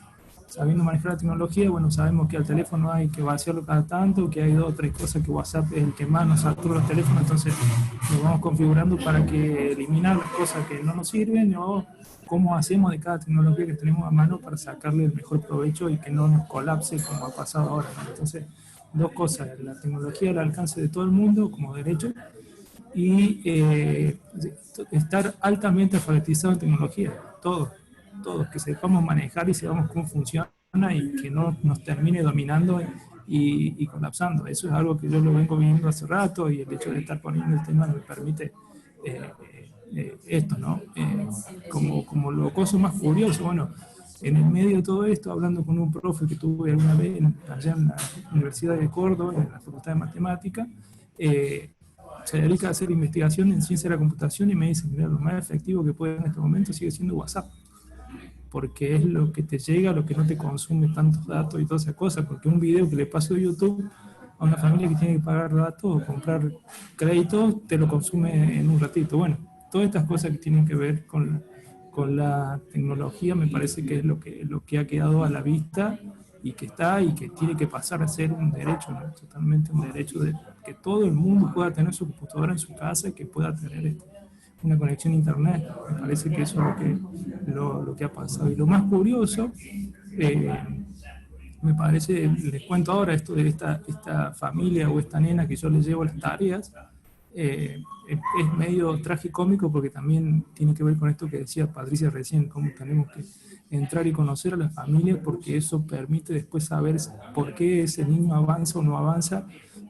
Sabiendo manejar la tecnología, bueno, sabemos que al teléfono hay que vaciarlo cada tanto, que hay 2 o 3 cosas que WhatsApp es el que más nos satura los teléfonos, entonces lo vamos configurando para que eliminar las cosas que no nos sirven, o cómo hacemos de cada tecnología que tenemos a mano para sacarle el mejor provecho y que no nos colapse como ha pasado ahora, ¿no? Entonces, 2 cosas, la tecnología al alcance de todo el mundo como derecho, y estar altamente alfabetizado en tecnología, todos, que sepamos manejar y sepamos cómo funciona y que no nos termine dominando y colapsando. Eso es algo que yo lo vengo viendo hace rato, y el hecho de estar poniendo el tema me permite esto, ¿no? Como lo cosa más curioso, bueno, en el medio de todo esto, hablando con un profe que tuve alguna vez allá en la Universidad de Córdoba, en la Facultad de Matemática, se dedica a hacer investigación en ciencia de la computación, y me dice, mira, lo más efectivo que puede en este momento sigue siendo WhatsApp, porque es lo que te llega, lo que no te consume tantos datos y todas esas cosas, porque un video que le paso de YouTube a una familia que tiene que pagar datos o comprar créditos, te lo consume en un ratito. Bueno, todas estas cosas que tienen que ver con la tecnología me parece que es lo que ha quedado a la vista y que está y que tiene que pasar a ser un derecho, ¿no? Totalmente un derecho de que todo el mundo pueda tener su computadora en su casa y que pueda tener una conexión a internet. Me parece que eso es lo que ha pasado. Y lo más curioso, me parece, les cuento ahora esto de esta familia o esta nena que yo le llevo las tareas, es medio tragicómico porque también tiene que ver con esto que decía Patricia recién, cómo tenemos que entrar y conocer a la familia, porque eso permite después saber por qué ese niño avanza o no avanza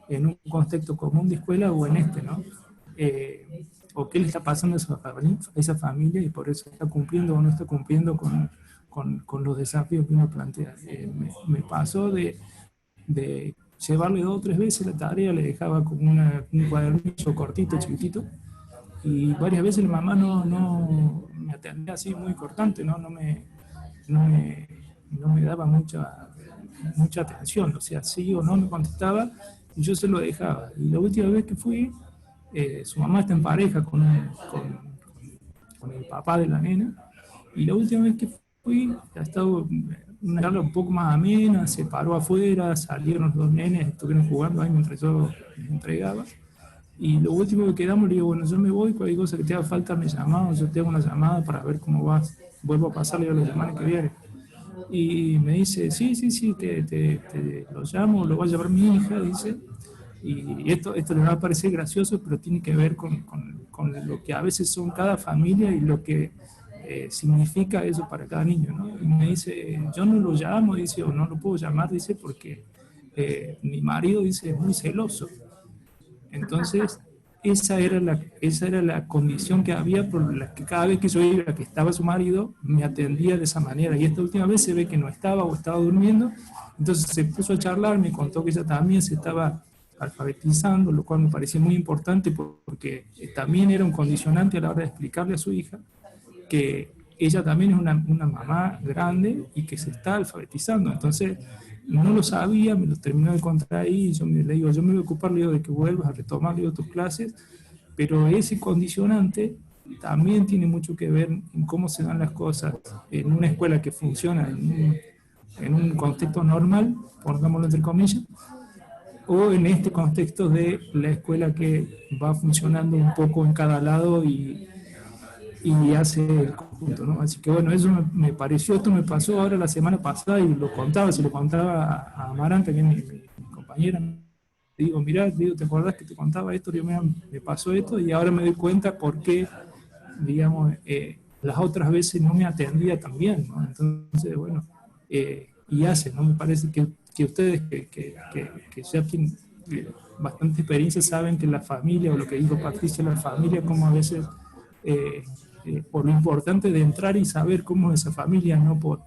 en un contexto común de escuela o en ¿no? O qué le está pasando a esa familia y por eso está cumpliendo o no está cumpliendo con los desafíos que uno plantea. Me pasó de llevarle 2 o 3 veces la tarea, le dejaba como un cuadernillo cortito, chiquitito, y varias veces la mamá no me atendía así muy cortante, no me daba mucha atención, o sea, sí o no me contestaba, y yo se lo dejaba. Y la última vez que fui, su mamá está en pareja con el papá de la nena, y la última vez que fui, ha estado una charla un poco más amena, se paró afuera, salieron los 2 nenes, estuvieron jugando ahí mientras yo les entregaba. Y lo último que quedamos, le digo, bueno, yo me voy, cualquier cosa que te haga falta me llamás, yo te hago una llamada para ver cómo vas. Vuelvo a pasarle a la semana que viene. Y me dice, sí, te lo llamo, lo va a llevar mi hija, dice. Y esto le va a parecer gracioso, pero tiene que ver con lo que a veces son cada familia y lo que significa eso para cada niño, ¿no? Y me dice, yo no lo llamo, dice, o no lo puedo llamar, dice, porque mi marido, dice, es muy celoso. Entonces, esa era la condición que había por la que cada vez que yo iba, que estaba su marido, me atendía de esa manera. Y esta última vez se ve que no estaba o estaba durmiendo, entonces se puso a charlar, me contó que ella también se estaba alfabetizando, lo cual me parecía muy importante porque también era un condicionante a la hora de explicarle a su hija que ella también es una mamá grande y que se está alfabetizando. Entonces, no lo sabía, me lo terminó de contar ahí, y yo le digo, yo me voy a ocupar, le digo, de que vuelvas a retomar, le digo, tus clases, pero ese condicionante también tiene mucho que ver en cómo se dan las cosas en una escuela que funciona en un contexto normal, pongámoslo entre comillas, o en este contexto de la escuela que va funcionando un poco en cada lado y hace el conjunto, ¿no? Así que bueno, eso me pareció, esto me pasó ahora la semana pasada y se lo contaba a Amaranta, que es mi compañera. Digo, mirá, ¿te acordás que te contaba esto? Digo, mira, me pasó esto y ahora me doy cuenta por qué, digamos, las otras veces no me atendía tan bien, ¿no? Entonces, bueno, y hace, ¿no? Me parece que ustedes que ya tienen bastante experiencia saben que la familia, o lo que dijo Patricia, la familia, como a veces por lo importante de entrar y saber cómo es esa familia, no por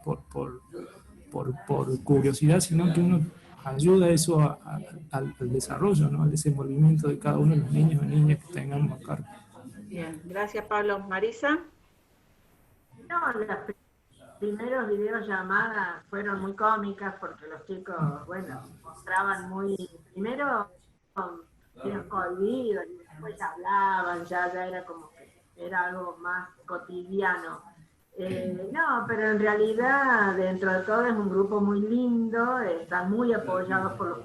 curiosidad, sino que uno ayuda a eso al desarrollo, ¿no? Al desenvolvimiento de cada uno de los niños y niñas que tengamos a cargo. Bien, gracias Pablo. Marisa. No, las primeros videollamadas fueron muy cómicas porque los chicos, bueno, mostraban muy, primero eran cohibidos y después hablaban, ya era como que era algo más cotidiano. No, pero en realidad dentro de todo es un grupo muy lindo, están muy apoyados por los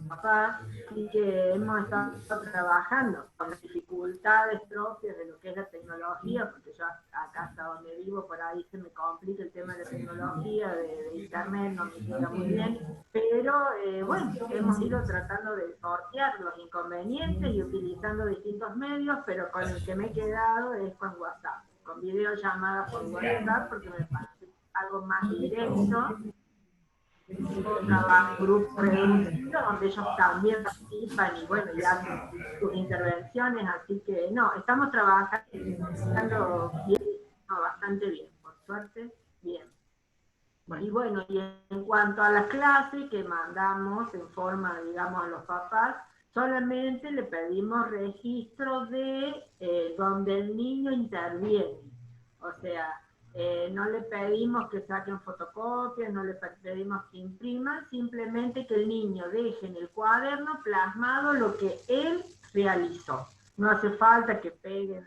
papás y que hemos estado trabajando con las dificultades propias de lo que es la tecnología, porque yo acá hasta donde vivo por ahí se me complica el tema de la tecnología, de internet, no me llega muy bien, pero bueno, hemos ido tratando de sortear los inconvenientes y utilizando distintos medios, pero con el que me he quedado es con WhatsApp, con videollamadas por WhatsApp, porque me parece algo más directo. Trabajo en grupos reducidos donde ellos también participan y bueno, y hacen sus intervenciones, así que no, estamos trabajando bien, bastante bien, por suerte, bien. Y bueno, y en cuanto a las clases que mandamos en forma, digamos, a los papás, solamente le pedimos registro de donde el niño interviene. O sea, No le pedimos que saquen fotocopias, no le pedimos que impriman, simplemente que el niño deje en el cuaderno plasmado lo que él realizó. No hace falta que peguen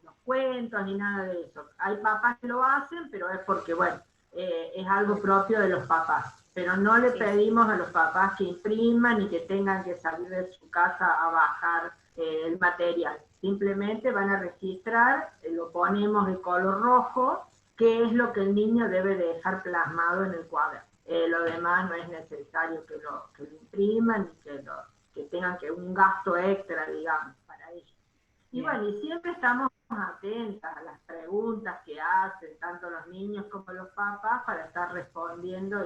los cuentos ni nada de eso. Hay papás que lo hacen, pero es porque, bueno, es algo propio de los papás. Pero no le pedimos a los papás que impriman ni que tengan que salir de su casa a bajar el material. Simplemente van a registrar, lo ponemos de color rojo, qué es lo que el niño debe dejar plasmado en el cuaderno. Lo demás no es necesario que lo impriman ni que tengan un gasto extra, digamos, para ellos. Y bueno, y siempre estamos atentas a las preguntas que hacen tanto los niños como los papás para estar respondiendo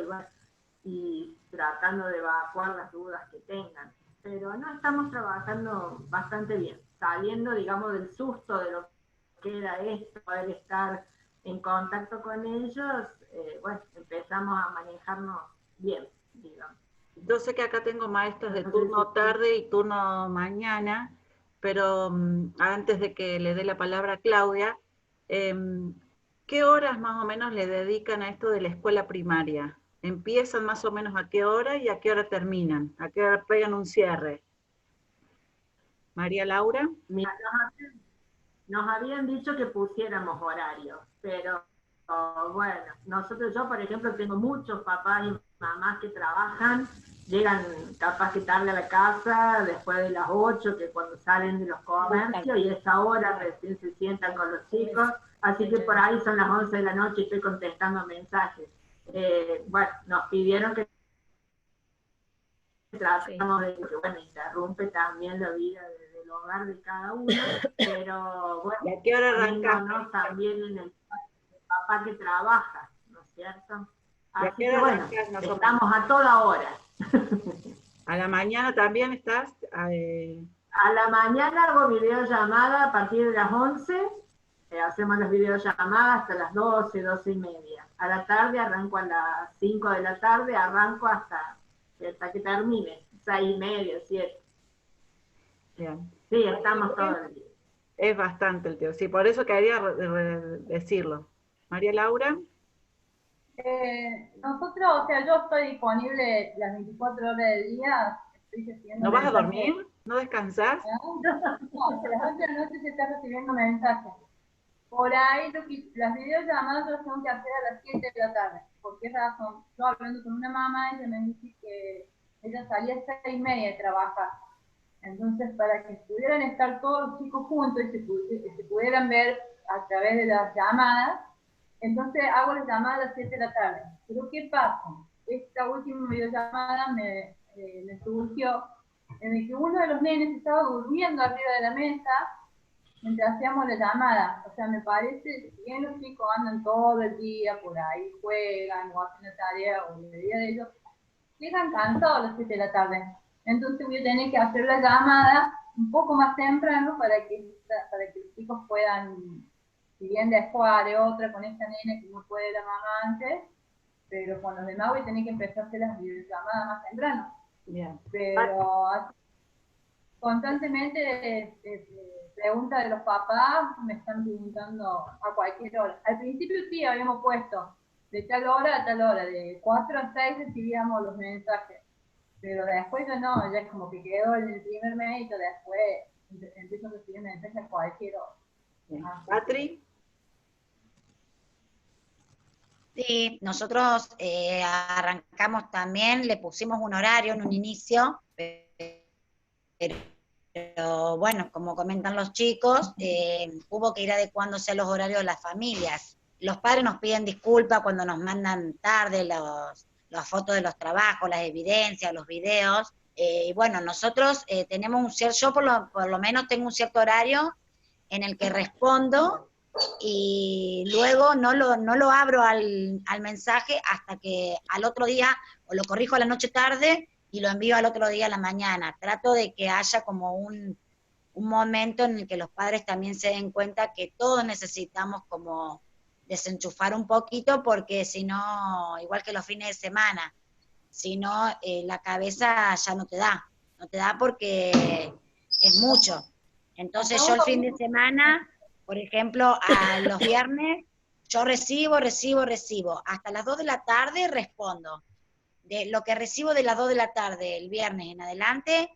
y tratando de evacuar las dudas que tengan. Pero no, estamos trabajando bastante bien, saliendo, digamos, del susto de lo que era esto, poder estar en contacto con ellos, bueno, empezamos a manejarnos bien, digamos. Yo sé que acá tengo maestros de turno tarde y turno mañana, pero antes de que le dé la palabra a Claudia, ¿qué horas más o menos le dedican a esto de la escuela primaria? ¿Empiezan más o menos a qué hora y a qué hora terminan? ¿A qué hora pegan un cierre? María Laura. Mira, nos habían dicho que pusiéramos horarios, pero bueno, yo por ejemplo tengo muchos papás y mamás que trabajan, llegan capaz que tarde a la casa, después de las 8, que cuando salen de los comercios, y a esa hora recién se sientan con los chicos, así que por ahí son las 11 de la noche y estoy contestando mensajes. Bueno, nos pidieron que tratamos de que, bueno, interrumpe también la vida del hogar de cada uno, pero bueno, ¿y a qué hora arrancamos? También en el papá que trabaja, ¿no es cierto? Así que bueno, estamos a toda hora. ¿A la mañana también estás? A la mañana hago videollamada a partir de las 11, hacemos las videollamadas hasta las 12, 12 y media. A la tarde arranco a las 5 de la tarde, arranco hasta que termine, 6 y media, 7. Bien. Sí, estamos todo el día. Es bastante el tiempo, sí, por eso quería decirlo. María Laura. Nosotros, o sea, yo estoy disponible las 24 horas del día. ¿No vas a dormir? ¿No descansás? No, a las 8 de la noche se está recibiendo mensajes. Por ahí las videollamadas yo las tengo que hacer a las 7 de la tarde. ¿Por qué razón? Yo hablando con una mamá, ella me dice que ella salía a 6 y media de trabajar. Entonces, para que pudieran estar todos los chicos juntos y se pudieran ver a través de las llamadas, entonces hago las llamadas a las 7 de la tarde. Pero ¿qué pasa? Esta última videollamada me surgió en que uno de los nenes estaba durmiendo arriba de la mesa mientras hacíamos la llamada. O sea, me parece que si bien los chicos andan todo el día por ahí, juegan o hacen la tarea o la día de ellos, llegan cansados a las 7 de la tarde. Entonces voy a tener que hacer la llamada un poco más temprano para que los chicos puedan, si bien después haré otra con esta nena que no puede la mamá antes, pero con los demás voy a tener que empezar a hacer las videollamadas más temprano. Bien. Pero constantemente preguntas de los papás me están preguntando a cualquier hora. Al principio sí habíamos puesto de tal hora a tal hora, de 4 a 6 recibíamos los mensajes, pero después ya no, ya es como que quedó en el primer mes y después empiezo a recibir mensajes a cualquier hora. ¿Patri? Sí, nosotros arrancamos también, le pusimos un horario en un inicio, pero bueno, como comentan los chicos, hubo que ir adecuándose a los horarios de las familias. Los padres nos piden disculpas cuando nos mandan tarde las fotos de los trabajos, las evidencias, los videos, y bueno, nosotros tenemos un cierto, yo por lo menos tengo un cierto horario en el que respondo, y luego no lo abro al mensaje hasta que al otro día, o lo corrijo a la noche tarde, y lo envío al otro día a la mañana. Trato de que haya como un momento en el que los padres también se den cuenta que todos necesitamos como desenchufar un poquito, porque si no, igual que los fines de semana, si no, la cabeza ya no te da porque es mucho. Entonces yo el fin de semana, por ejemplo, a los viernes, Yo recibo. Hasta las 2 de la tarde respondo. De lo que recibo de las 2 de la tarde el viernes en adelante,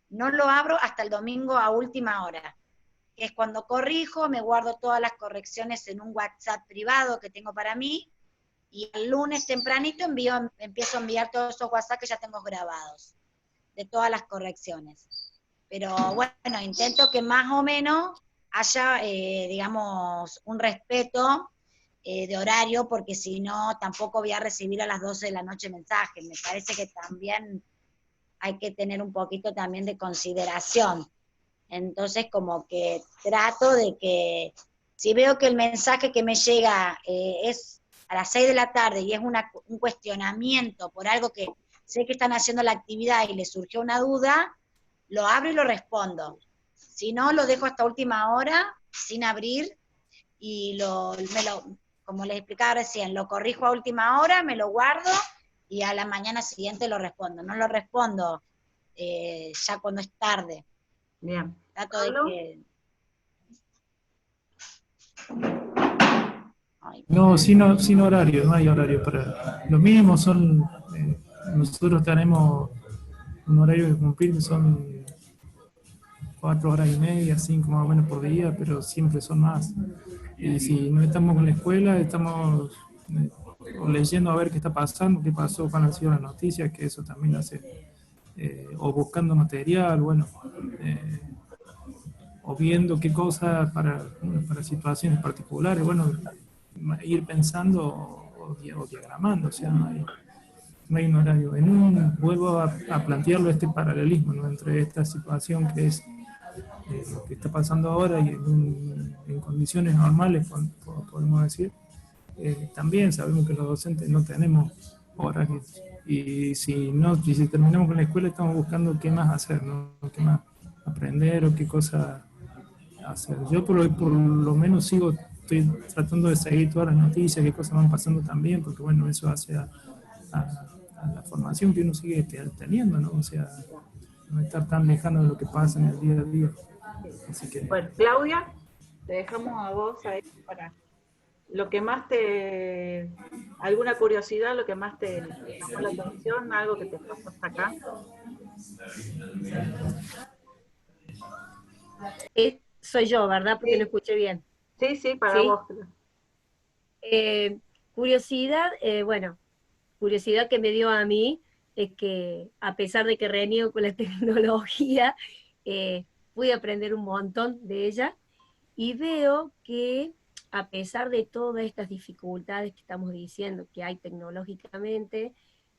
no lo abro hasta el domingo a última hora, que es cuando corrijo, me guardo todas las correcciones en un WhatsApp privado que tengo para mí, y el lunes tempranito empiezo a enviar todos esos WhatsApp que ya tengo grabados, de todas las correcciones. Pero bueno, intento que más o menos haya, digamos, un respeto de horario, porque si no, tampoco voy a recibir a las 12 de la noche mensajes. Me parece que también hay que tener un poquito también de consideración. Entonces, como que trato de que, si veo que el mensaje que me llega es a las 6 de la tarde y es un cuestionamiento por algo que sé que están haciendo la actividad y les surgió una duda, lo abro y lo respondo. Si no, lo dejo hasta última hora, sin abrir, y como les explicaba recién, lo corrijo a última hora, me lo guardo, y a la mañana siguiente lo respondo. No lo respondo ya cuando es tarde. Bien. Trato de que... No, sin horario, no hay horario para... Lo mínimo son... nosotros tenemos un horario que cumplir que son 4 horas y media, 5 más o menos por día, pero siempre son más. Y si no estamos con la escuela, estamos o leyendo a ver qué está pasando, qué pasó, cuáles han sido las noticias, que eso también hace, o buscando material, bueno, o viendo qué cosas para situaciones particulares, bueno, ir pensando o diagramando, o sea, no hay un horario. Vuelvo a plantearlo este paralelismo, ¿no?, entre esta situación que es lo que está pasando ahora y en condiciones normales, podemos decir. También sabemos que los docentes no tenemos horarios, y si terminamos con la escuela estamos buscando qué más hacer, ¿no?, qué más aprender o qué cosa hacer. Yo por lo menos estoy tratando de seguir todas las noticias, qué cosas van pasando también, porque bueno, eso hace a la formación que uno sigue teniendo, ¿no? O sea, no estar tan lejano de lo que pasa en el día a día. Así que... Bueno, Claudia, te dejamos a vos ahí para lo que más alguna curiosidad, lo que más te llamó la atención, algo que te pasó hasta acá. Soy yo, ¿verdad? Porque Sí. no escuché bien. Sí, para vos. Curiosidad, bueno, curiosidad que me dio a mí es que, a pesar de que reniego con la tecnología, pude aprender un montón de ella, y veo que, a pesar de todas estas dificultades que estamos diciendo que hay tecnológicamente,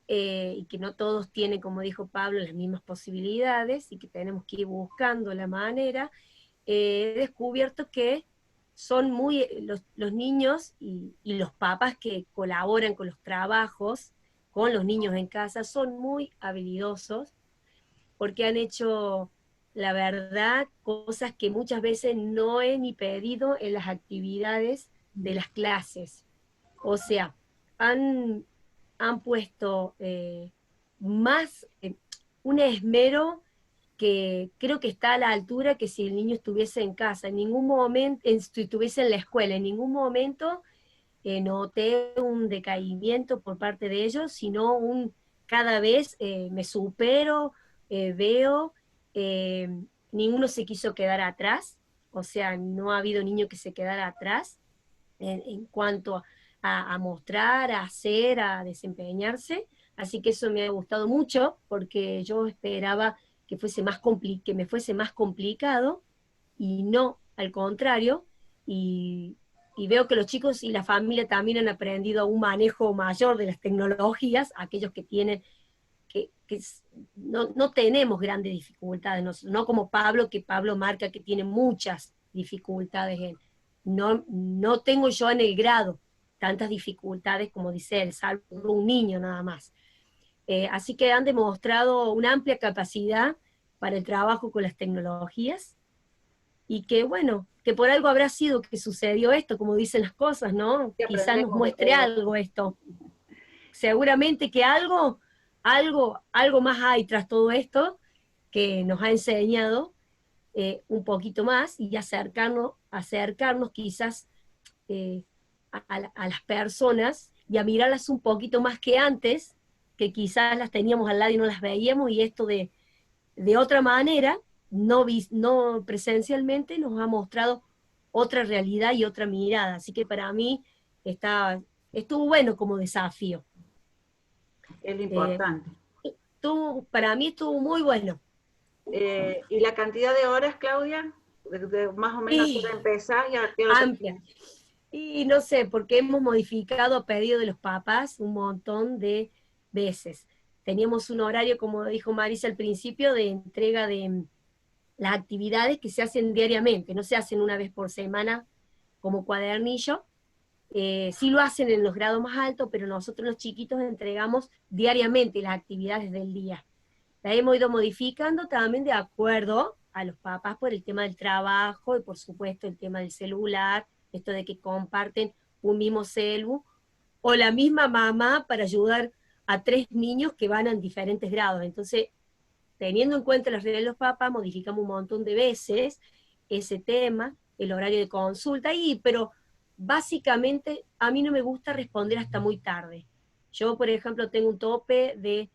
y que no todos tienen, como dijo Pablo, las mismas posibilidades, y que tenemos que ir buscando la manera, he descubierto que son muy, los niños y los papás que colaboran con los trabajos, con los niños en casa, son muy habilidosos, porque han hecho, la verdad, cosas que muchas veces no he ni pedido en las actividades de las clases. O sea, han puesto más un esmero que creo que está a la altura que si el niño estuviese en casa. En ningún momento, si estuviese en la escuela, en ningún momento noté un decaimiento por parte de ellos, sino cada vez me supero, veo, ninguno se quiso quedar atrás, o sea, no ha habido niño que se quedara atrás en cuanto a mostrar, a hacer, a desempeñarse, así que eso me ha gustado mucho, porque yo esperaba que me fuese más complicado, y no, al contrario, y veo que los chicos y la familia también han aprendido un manejo mayor de las tecnologías, aquellos que tienen, que no tenemos grandes dificultades, no como Pablo, que Pablo marca que tiene muchas dificultades, no tengo yo en el grado tantas dificultades como dice él, salvo un niño nada más. Así que han demostrado una amplia capacidad para el trabajo con las tecnologías, y que bueno, que por algo habrá sido que sucedió esto, como dicen las cosas, ¿no? Quizás nos muestre algo esto. Seguramente que algo más hay tras todo esto, que nos ha enseñado un poquito más, y acercarnos quizás a las personas y a mirarlas un poquito más que antes, que quizás las teníamos al lado y no las veíamos, y esto de otra manera, no presencialmente, nos ha mostrado otra realidad y otra mirada. Así que para mí estuvo bueno como desafío. Es lo importante. Para mí estuvo muy bueno. ¿Y la cantidad de horas, Claudia? Más o menos Y, para empezar y a qué hora amplia. Y no sé, porque hemos modificado a pedido de los papás un montón de veces. Teníamos un horario, como dijo Marisa al principio, de entrega de las actividades que se hacen diariamente, no se hacen una vez por semana como cuadernillo. Sí lo hacen en los grados más altos, pero nosotros los chiquitos entregamos diariamente las actividades del día. La hemos ido modificando también de acuerdo a los papás por el tema del trabajo y por supuesto el tema del celular, esto de que comparten un mismo celu, o la misma mamá para ayudar a 3 niños que van en diferentes grados. Entonces, teniendo en cuenta las reglas de los papás, modificamos un montón de veces ese tema, el horario de consulta, pero básicamente a mí no me gusta responder hasta muy tarde. Yo, por ejemplo, tengo un tope de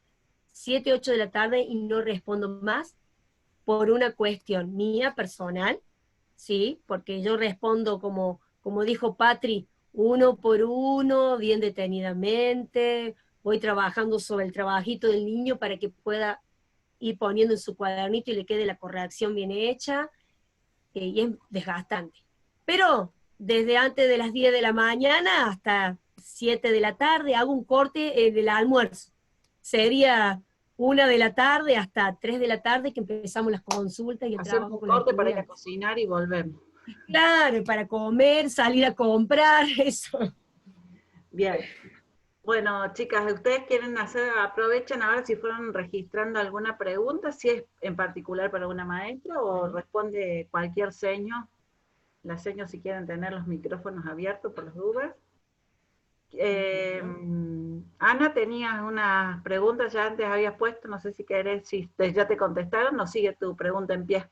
7, 8 de la tarde y no respondo más por una cuestión mía personal, ¿sí? Porque yo respondo como dijo Patri, uno por uno, bien detenidamente, voy trabajando sobre el trabajito del niño para que pueda ir poniendo en su cuadernito y le quede la corrección bien hecha, y es desgastante. Pero desde antes de las 10 de la mañana hasta 7 de la tarde hago un corte en el almuerzo. Sería 1 de la tarde hasta 3 de la tarde que empezamos las consultas y el hacemos trabajo un con los corte para ir a estudiantes. cocinar y volvemos? Claro, para comer, salir a comprar, eso. Bien. Bueno, chicas, ¿ustedes quieren hacer, aprovechen ahora si fueron registrando alguna pregunta, si es en particular para una maestra o responde cualquier seño? Las seños si quieren tener los micrófonos abiertos por las dudas. Ana, tenías unas preguntas, ya antes habías puesto, no sé si querés, si ya te contestaron o sigue tu pregunta en pie.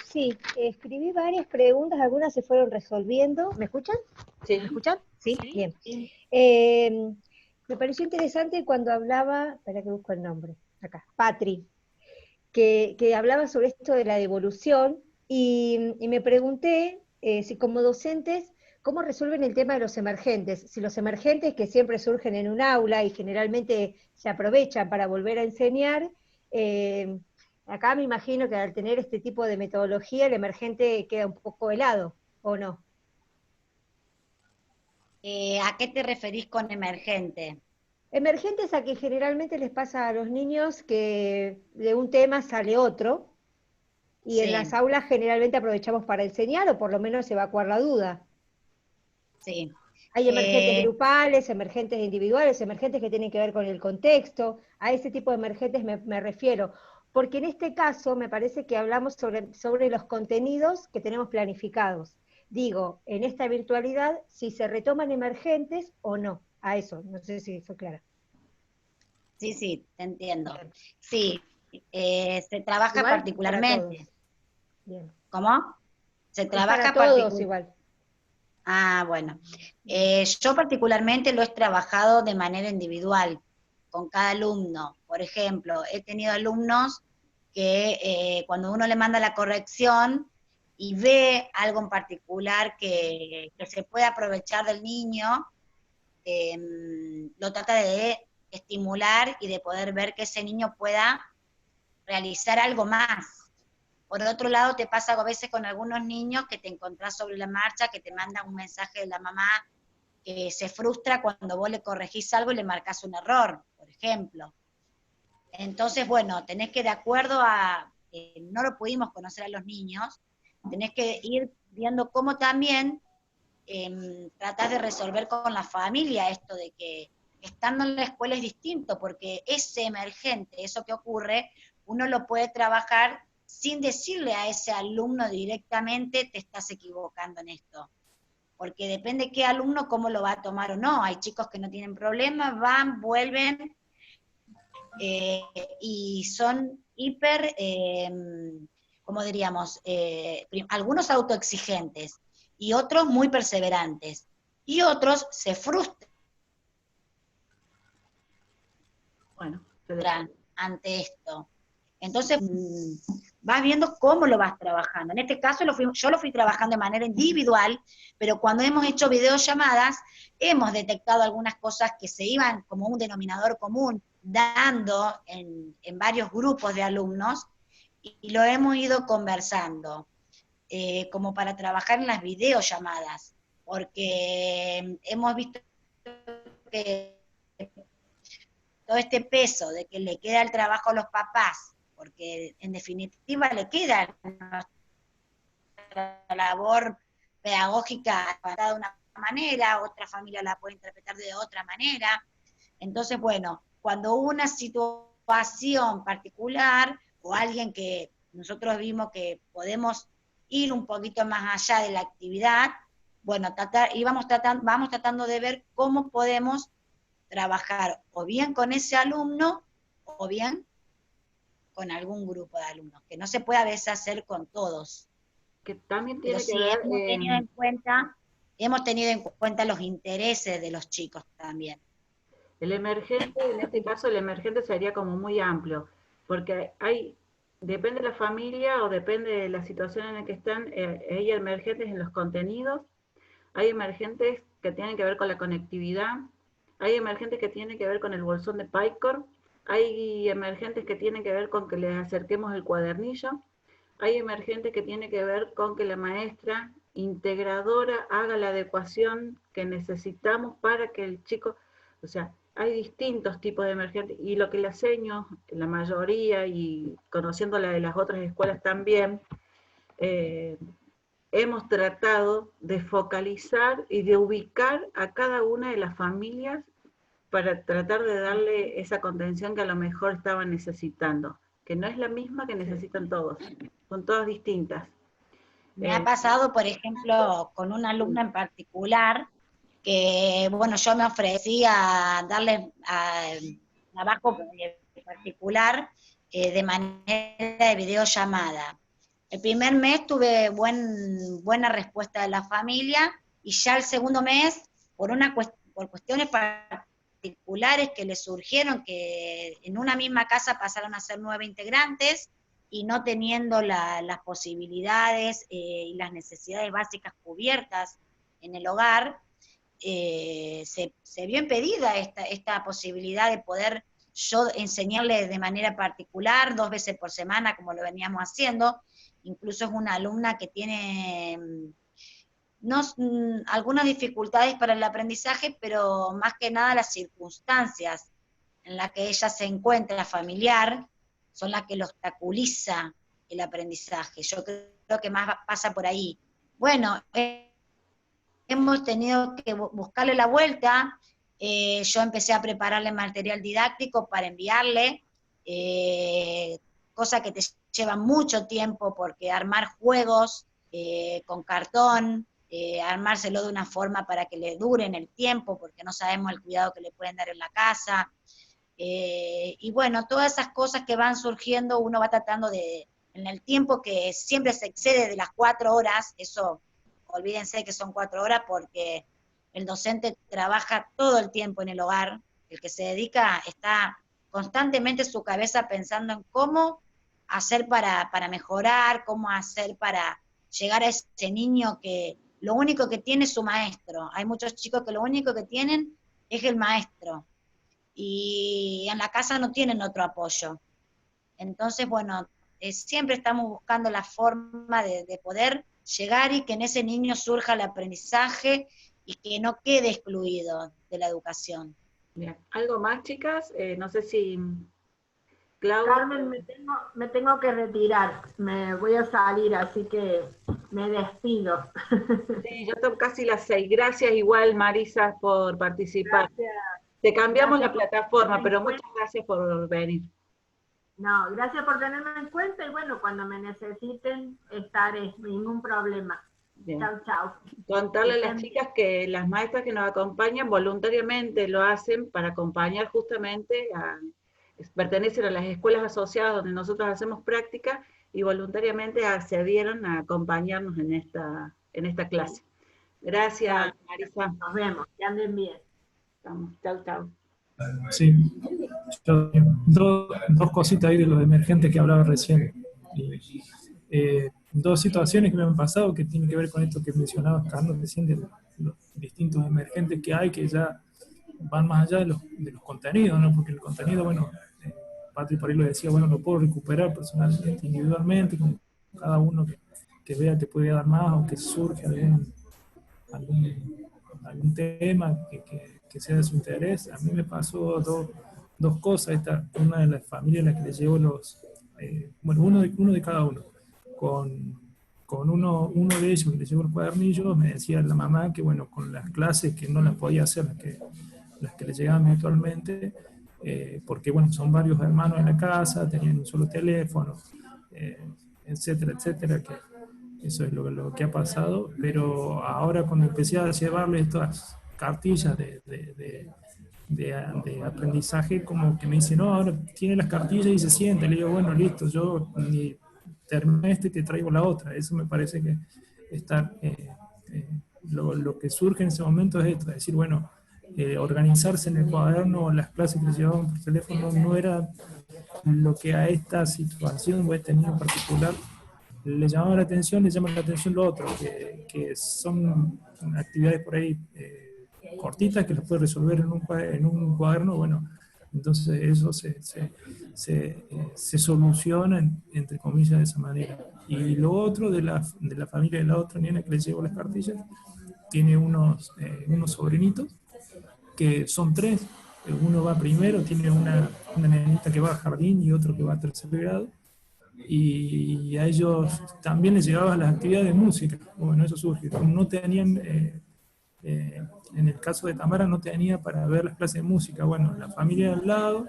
Sí, escribí varias preguntas, algunas se fueron resolviendo. ¿Me escuchan? Sí. ¿Me escuchan? Sí, bien. Me pareció interesante cuando hablaba, espera que busco el nombre, acá, Patri, que hablaba sobre esto de la devolución y me pregunté si como docentes, ¿cómo resuelven el tema de los emergentes? Si los emergentes que siempre surgen en un aula y generalmente se aprovechan para volver a enseñar, acá me imagino que al tener este tipo de metodología el emergente queda un poco helado, ¿o no? ¿A qué te referís con emergente? Emergentes a que generalmente les pasa a los niños que de un tema sale otro, y en las Sí, aulas generalmente aprovechamos para enseñar o por lo menos evacuar la duda. sí. Hay emergentes grupales, emergentes individuales, emergentes que tienen que ver con el contexto, a ese tipo de emergentes me refiero, porque en este caso me parece que hablamos sobre los contenidos que tenemos planificados. Digo, en esta virtualidad, si se retoman emergentes o no, a eso, no sé si fue clara. Sí, sí, te entiendo. Sí, se trabaja Igual particularmente. para todos. Bien. ¿Cómo? Se Es trabaja para todos igual. Ah, bueno. Yo particularmente lo he trabajado de manera individual, con cada alumno. Por ejemplo, he tenido alumnos que cuando uno le manda la corrección y ve algo en particular que se puede aprovechar del niño, lo trata de estimular y de poder ver que ese niño pueda realizar algo más. Por otro lado, te pasa a veces con algunos niños que te encontrás sobre la marcha, que te mandan un mensaje de la mamá que se frustra cuando vos le corregís algo y le marcás un error, por ejemplo. Entonces, bueno, tenés que, de acuerdo a, no lo pudimos conocer a los niños, tenés que ir viendo cómo también tratás de resolver con la familia esto de que estando en la escuela es distinto, porque ese emergente, eso que ocurre, uno lo puede trabajar sin decirle a ese alumno directamente, te estás equivocando en esto. Porque depende qué alumno, cómo lo va a tomar o no. Hay chicos que no tienen problemas, van, vuelven, y son hiper, como diríamos, algunos autoexigentes. y otros muy perseverantes, y otros se frustran Bueno, ante esto. Entonces, vas viendo cómo lo vas trabajando. En este caso, yo lo fui trabajando de manera individual, pero cuando hemos hecho videollamadas, hemos detectado algunas cosas que se iban como un denominador común, dando en varios grupos de alumnos, y lo hemos ido conversando, como para trabajar en las videollamadas, porque hemos visto que todo este peso de que le queda el trabajo a los papás, porque en definitiva le queda nuestra labor pedagógica de una manera, otra familia la puede interpretar de otra manera. Entonces, bueno, cuando hubo una situación particular o alguien que nosotros vimos que podemos ir un poquito más allá de la actividad, bueno, vamos tratando de ver cómo podemos trabajar o bien con ese alumno o bien con algún grupo de alumnos, que no se puede a veces hacer con todos. Que también Pero tiene sí, que ver... hemos tenido en cuenta los intereses de los chicos también. El emergente, en este caso el emergente sería como muy amplio, porque depende de la familia o depende de la situación en la que están, hay emergentes en los contenidos, hay emergentes que tienen que ver con la conectividad, hay emergentes que tienen que ver con el bolsón de Paycor, hay emergentes que tienen que ver con que les acerquemos el cuadernillo, hay emergentes que tienen que ver con que la maestra integradora haga la adecuación que necesitamos para que el chico, o sea, hay distintos tipos de emergentes, y lo que le enseño, la mayoría, y conociendo la de las otras escuelas también, hemos tratado de focalizar y de ubicar a cada una de las familias para tratar de darle esa contención que a lo mejor estaban necesitando, que no es la misma que necesitan todos, son todas distintas. Me ha pasado, por ejemplo, con una alumna en particular, que, bueno, yo me ofrecí a darle trabajo particular de manera de videollamada. El primer mes tuve buena respuesta de la familia, y ya el segundo mes, por cuestiones particulares que les surgieron, que en una misma casa pasaron a ser 9 integrantes, y no teniendo las posibilidades y las necesidades básicas cubiertas en el hogar, se vio impedida esta posibilidad de poder yo enseñarle de manera particular 2 veces por semana, como lo veníamos haciendo. Incluso es una alumna que tiene algunas dificultades para el aprendizaje, pero más que nada las circunstancias en las que ella se encuentra familiar son las que lo obstaculiza el aprendizaje. Yo creo que más pasa por ahí. Bueno, hemos tenido que buscarle la vuelta. Yo empecé a prepararle material didáctico para enviarle, cosa que te lleva mucho tiempo, porque armar juegos con cartón, armárselo de una forma para que le dure en el tiempo, porque no sabemos el cuidado que le pueden dar en la casa. Y bueno, todas esas cosas que van surgiendo, uno va tratando de, en el tiempo que siempre se excede de las 4 horas, eso, olvídense que son 4 horas, porque el docente trabaja todo el tiempo en el hogar, el que se dedica está constantemente su cabeza pensando en cómo hacer para mejorar, cómo hacer para llegar a ese niño que lo único que tiene es su maestro. Hay muchos chicos que lo único que tienen es el maestro, y en la casa no tienen otro apoyo. Entonces, bueno, siempre estamos buscando la forma de poder llegar y que en ese niño surja el aprendizaje y que no quede excluido de la educación. Bien. ¿Algo más, chicas? No sé si... Claudia. Carmen, me tengo que retirar, me voy a salir, así que me despido. Sí, ya son casi las 6. Gracias igual, Marisa, por participar. Gracias. Te cambiamos Gracias la plataforma, pero cuenta. muchas gracias por venir. No, gracias por tenerme en cuenta, y bueno, cuando me necesiten estaré, ningún problema. Bien. Chau, chau. Contarle a las chicas que las maestras que nos acompañan voluntariamente lo hacen para acompañar justamente pertenecen a las escuelas asociadas donde nosotros hacemos práctica, y voluntariamente accedieron a acompañarnos en esta clase. Gracias, Marisa. Nos vemos, que anden bien. Estamos. Chau, chau. Sí, dos cositas ahí de los emergentes que hablaba recién. Y, dos situaciones que me han pasado que tienen que ver con esto que mencionabas, Carlos, recién, de los distintos emergentes que hay, que ya van más allá de los contenidos, ¿no? Porque el contenido, bueno, Patri por ahí lo decía, bueno, lo puedo recuperar personalmente, individualmente, con cada uno que vea que puede dar más o que surge algún tema que sea de su interés. A mí me pasó dos cosas. Una de las familias a las que le llevo bueno, uno de cada uno. Con uno de ellos que le llevo el cuadernillo, me decía la mamá que, bueno, con las clases que no las podía hacer, las que le llegaban virtualmente, porque, bueno, son varios hermanos en la casa, tenían un solo teléfono, etcétera, etcétera, que eso es lo que ha pasado. Pero ahora, cuando empecé a llevarle estas cartillas de aprendizaje, como que me dice, no, ahora tiene las cartillas y se siente. Le digo, bueno, listo, yo ni termino y te traigo la otra. Eso me parece que estar, lo que surge en ese momento es esto, es decir, bueno, organizarse en el cuaderno, las clases que le llevaban por teléfono no era lo que a esta situación o este niño en particular le llamaba la atención, le llama la atención lo otro, que son actividades por ahí cortitas que las puede resolver en un cuaderno. Bueno, entonces eso se soluciona, entre comillas, de esa manera. Y lo otro de la familia de la otra nena que le llevo las cartillas, tiene unos sobrinitos, que son tres. Uno va primero, tiene una nenita que va a jardín y otro que va a tercer grado, y a ellos también les llevaban las actividades de música. Bueno, eso surge. No tenían, en el caso de Tamara, no tenía para ver las clases de música. Bueno, la familia de al lado,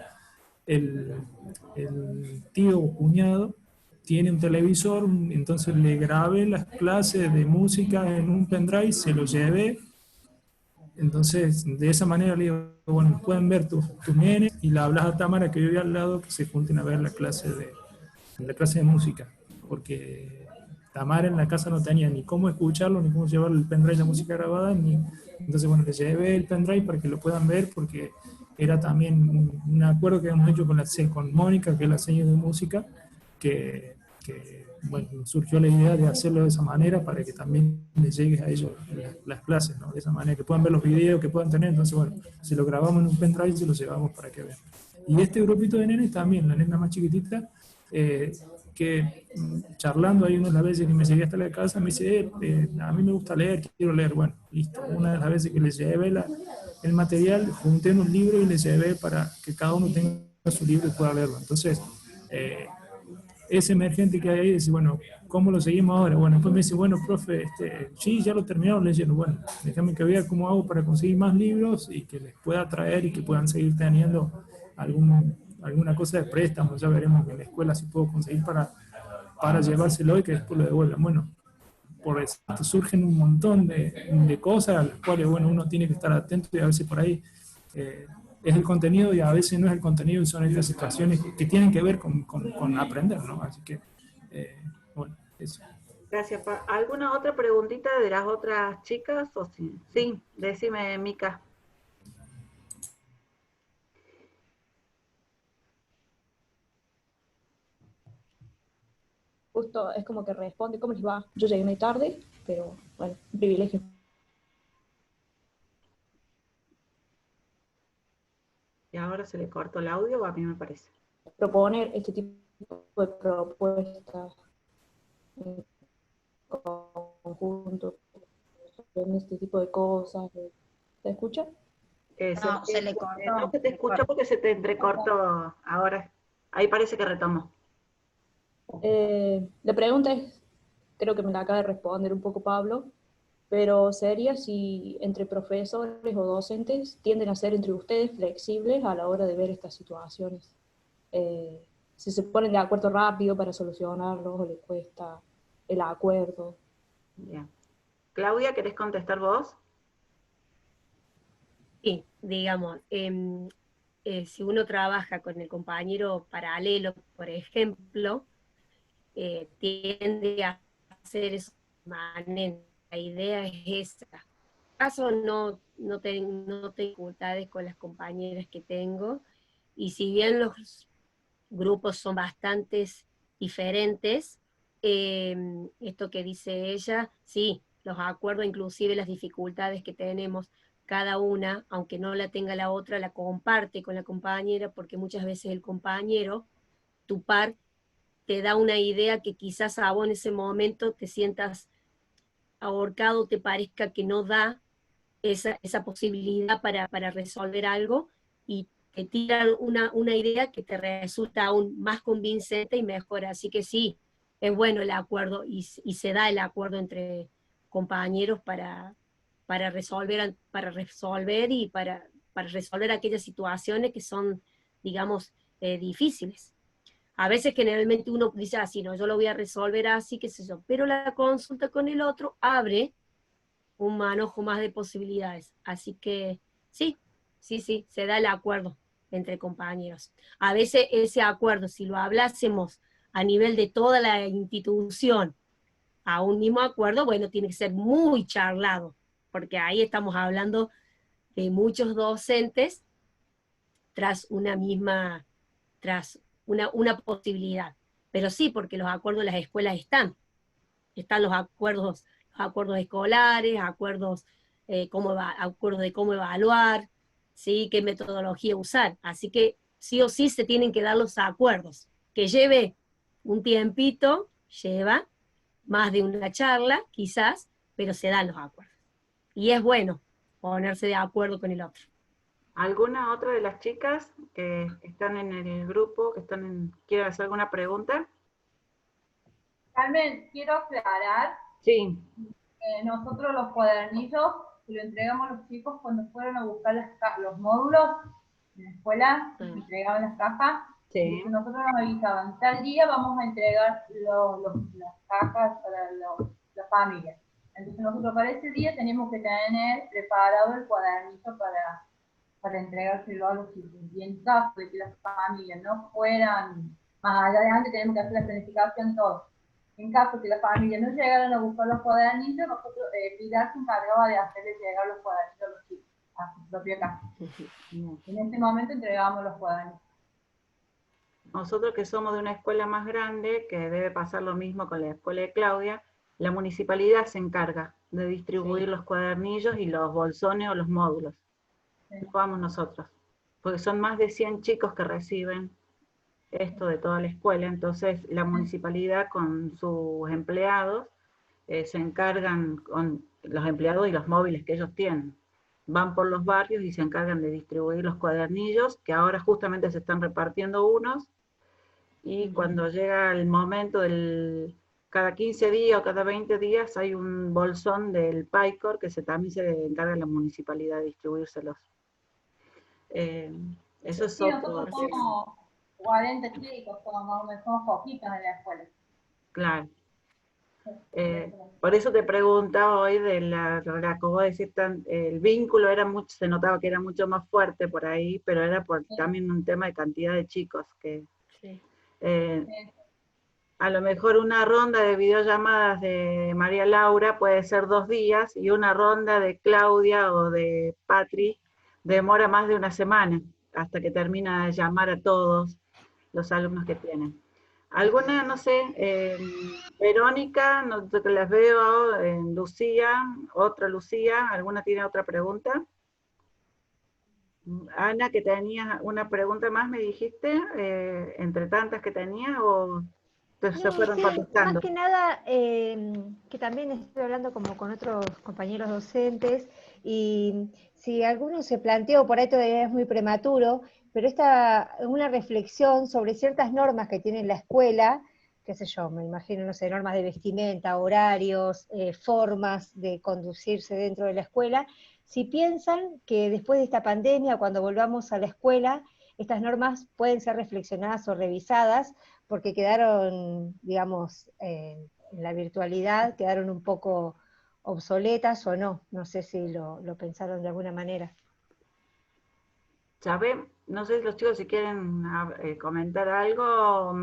el tío o cuñado, tiene un televisor, entonces le grabé las clases de música en un pendrive, se lo llevé. Entonces, de esa manera le digo, bueno, pueden ver tus nenes, y le hablas a Tamara, que vive al lado, que se junten a ver la clase de música, porque Tamara en la casa no tenía ni cómo escucharlo, ni cómo llevar el pendrive de música grabada, entonces, bueno, le llevé el pendrive para que lo puedan ver, porque era también un acuerdo que habíamos hecho con Mónica, que es la señora de música, que bueno, surgió la idea de hacerlo de esa manera para que también les llegue a ellos las clases, ¿no? De esa manera, que puedan ver los videos que puedan tener. Entonces, bueno, si lo grabamos en un pendrive y se lo llevamos para que vean. Y este grupito de nenes también, la nena más chiquitita, que charlando ahí una de las veces que me llegué hasta la casa, me dice, a mí me gusta leer, quiero leer. Bueno, listo. Una de las veces que les llevé el material, junté en un libro y les llevé para que cada uno tenga su libro y pueda leerlo. Entonces, ese emergente que hay ahí dice, bueno, ¿cómo lo seguimos ahora? Bueno, después me dice, bueno, profe, sí, ya lo terminaron leyendo. Bueno, déjame que vea cómo hago para conseguir más libros y que les pueda traer y que puedan seguir teniendo alguna cosa de préstamo. Ya veremos en la escuela si puedo conseguir para llevárselo y que después lo devuelvan. Bueno, por eso surgen un montón de cosas a las cuales, bueno, uno tiene que estar atento, y a veces por ahí es el contenido y a veces no es el contenido, y son estas situaciones que tienen que ver con aprender, ¿no? Así que, bueno, eso. Gracias. ¿Alguna otra preguntita de las otras chicas? ¿O sí? Sí, decime, Mica. Justo es como que responde, ¿cómo les va? Yo llegué muy tarde, pero bueno, un privilegio. ¿Y ahora se le cortó el audio o a mí me parece? Proponer este tipo de propuestas en conjunto, en este tipo de cosas. ¿Se escucha? No, se le cortó. No se te escuchó porque se te entrecortó ahora. Ahí parece que retomó. La pregunta es, creo que me la acaba de responder un poco Pablo, pero sería si entre profesores o docentes tienden a ser entre ustedes flexibles a la hora de ver estas situaciones. Si se ponen de acuerdo rápido para solucionarlos o les cuesta el acuerdo. Bien. Claudia, ¿querés contestar vos? Sí, digamos, si uno trabaja con el compañero paralelo, por ejemplo, tiende a hacer eso permanente. la idea es esa. En caso no tengo dificultades con las compañeras que tengo, y si bien los grupos son bastantes diferentes, esto que dice ella, sí, los acuerdo, inclusive las dificultades que tenemos cada una, aunque no la tenga la otra, la comparte con la compañera, porque muchas veces el compañero, tu par, te da una idea que quizás a vos en ese momento te sientas ahorcado, te parezca que no da esa posibilidad para resolver algo, y te tira una idea que te resulta aún más convincente y mejor. Así que sí, es bueno el acuerdo, y se da el acuerdo entre compañeros para resolver y para resolver aquellas situaciones que son, digamos, difíciles. A veces generalmente uno dice así, no, yo lo voy a resolver así, qué sé yo, pero la consulta con el otro abre un manojo más de posibilidades. Así que sí, se da el acuerdo entre compañeros. A veces ese acuerdo, si lo hablásemos a nivel de toda la institución, a un mismo acuerdo, bueno, tiene que ser muy charlado, porque ahí estamos hablando de muchos docentes tras una posibilidad. Pero sí, porque los acuerdos de las escuelas están los acuerdos escolares, acuerdos de cómo evaluar, ¿sí? Qué metodología usar. Así que sí o sí se tienen que dar los acuerdos. Que lleve un tiempito, lleva más de una charla, quizás, pero se dan los acuerdos. Y es bueno ponerse de acuerdo con el otro. ¿Alguna otra de las chicas que están en el grupo, quieren hacer alguna pregunta? Carmen, quiero aclarar. Sí. Nosotros los cuadernillos se lo entregamos a los chicos cuando fueron a buscar los módulos en la escuela, entregaban las cajas. Sí. Y nosotros nos avisaban, tal día vamos a entregar las cajas para las familias. Entonces nosotros para ese día tenemos que tener preparado el cuadernillo para entregárselo a los chicos. Y en caso de que las familias no fueran más allá de antes, tenemos que hacer la planificación todo. En caso de que las familias no llegaran a buscar los cuadernillos, nosotros, Pilar se encargaba de hacerles llegar los cuadernillos a los chicos, a su propia casa. En este momento entregábamos los cuadernillos. Nosotros que somos de una escuela más grande, que debe pasar lo mismo con la escuela de Claudia, la municipalidad se encarga de distribuir los cuadernillos y los bolsones o los módulos. No vamos nosotros, porque son más de 100 chicos que reciben esto de toda la escuela, entonces la municipalidad con sus empleados se encargan, con los empleados y los móviles que ellos tienen, van por los barrios y se encargan de distribuir los cuadernillos, que ahora justamente se están repartiendo unos, y cuando llega el momento cada 15 días o cada 20 días hay un bolsón del PAICOR que también se encarga la municipalidad de distribuírselos. Eso es otro. Nosotros somos 40 chicos, somos poquitos en la escuela. Claro. Por eso te preguntaba hoy como decir, el vínculo se notaba que era mucho más fuerte por ahí, pero era también un tema de cantidad de chicos que a lo mejor una ronda de videollamadas de María Laura puede ser 2 días, y una ronda de Claudia o de Patri demora más de una semana hasta que termina de llamar a todos los alumnos que tienen. ¿Alguna, no sé, Verónica, que las veo, Lucía, otra Lucía, ¿alguna tiene otra pregunta? Ana, que tenías una pregunta más, me dijiste, entre tantas que tenías, o se fueron contestando. Más que nada, que también estoy hablando como con otros compañeros docentes, y si alguno se planteó, por ahí todavía es muy prematuro, pero una reflexión sobre ciertas normas que tiene la escuela, qué sé yo, me imagino, no sé, normas de vestimenta, horarios, formas de conducirse dentro de la escuela, si piensan que después de esta pandemia, cuando volvamos a la escuela, estas normas pueden ser reflexionadas o revisadas, porque quedaron, digamos, en la virtualidad, quedaron un poco obsoletas o no. No sé si lo pensaron de alguna manera. No sé si los chicos si quieren comentar algo.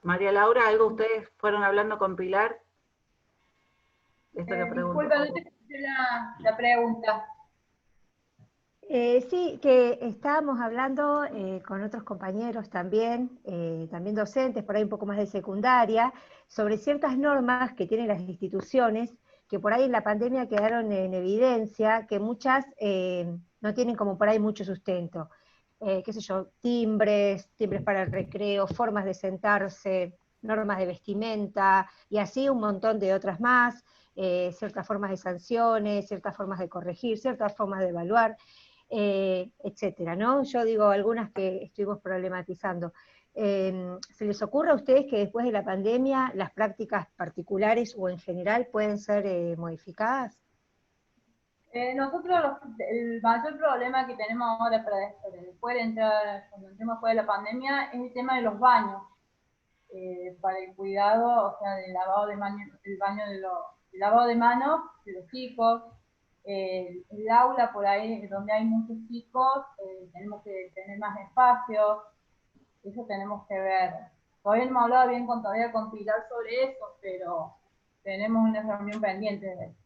María Laura, ¿algo ustedes fueron hablando con Pilar? Esto que pregunto. Disculpa, no te escuché la pregunta. Sí, que estábamos hablando con otros compañeros también, también docentes, por ahí un poco más de secundaria, sobre ciertas normas que tienen las instituciones, que por ahí en la pandemia quedaron en evidencia, que muchas no tienen como por ahí mucho sustento. Qué sé yo, timbres para el recreo, formas de sentarse, normas de vestimenta, y así un montón de otras más, ciertas formas de sanciones, ciertas formas de corregir, ciertas formas de evaluar. Etcétera, ¿no? Yo digo algunas que estuvimos problematizando. ¿Se les ocurre a ustedes que después de la pandemia las prácticas particulares o en general pueden ser modificadas? Nosotros el mayor problema que tenemos ahora para después de entrar, cuando entremos después de la pandemia, es el tema de los baños. Para el cuidado, o sea, del lavado de manos, el lavado de manos de los chicos. El aula por ahí, donde hay muchos chicos, tenemos que tener más espacio, eso tenemos que ver. Todavía no hemos hablado bien todavía con Pilar sobre eso, pero tenemos una reunión pendiente de eso.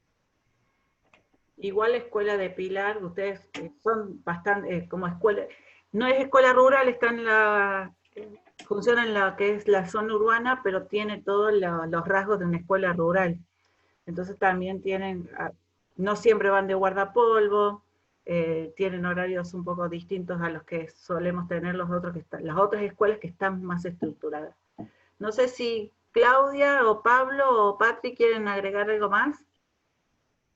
Igual la escuela de Pilar, ustedes son bastante, como escuela, no es escuela rural, está en la, funciona en la que es la zona urbana, pero tiene todos los rasgos de una escuela rural. Entonces también tienen, no siempre van de guardapolvo, tienen horarios un poco distintos a los que solemos tener las otras escuelas que están más estructuradas. No sé si Claudia o Pablo o Patri quieren agregar algo más.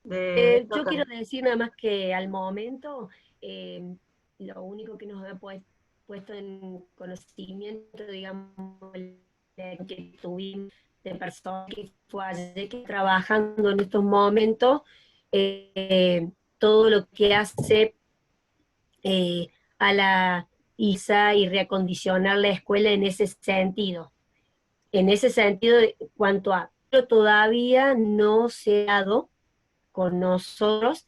Yo quiero decir nada más que al momento lo único que nos ha puesto en conocimiento, digamos, que tuvimos de personas que fue ayer que trabajando en estos momentos, todo lo que hace a la ISA y reacondicionar la escuela en ese sentido. En ese sentido, cuanto a, pero todavía no se ha dado con nosotros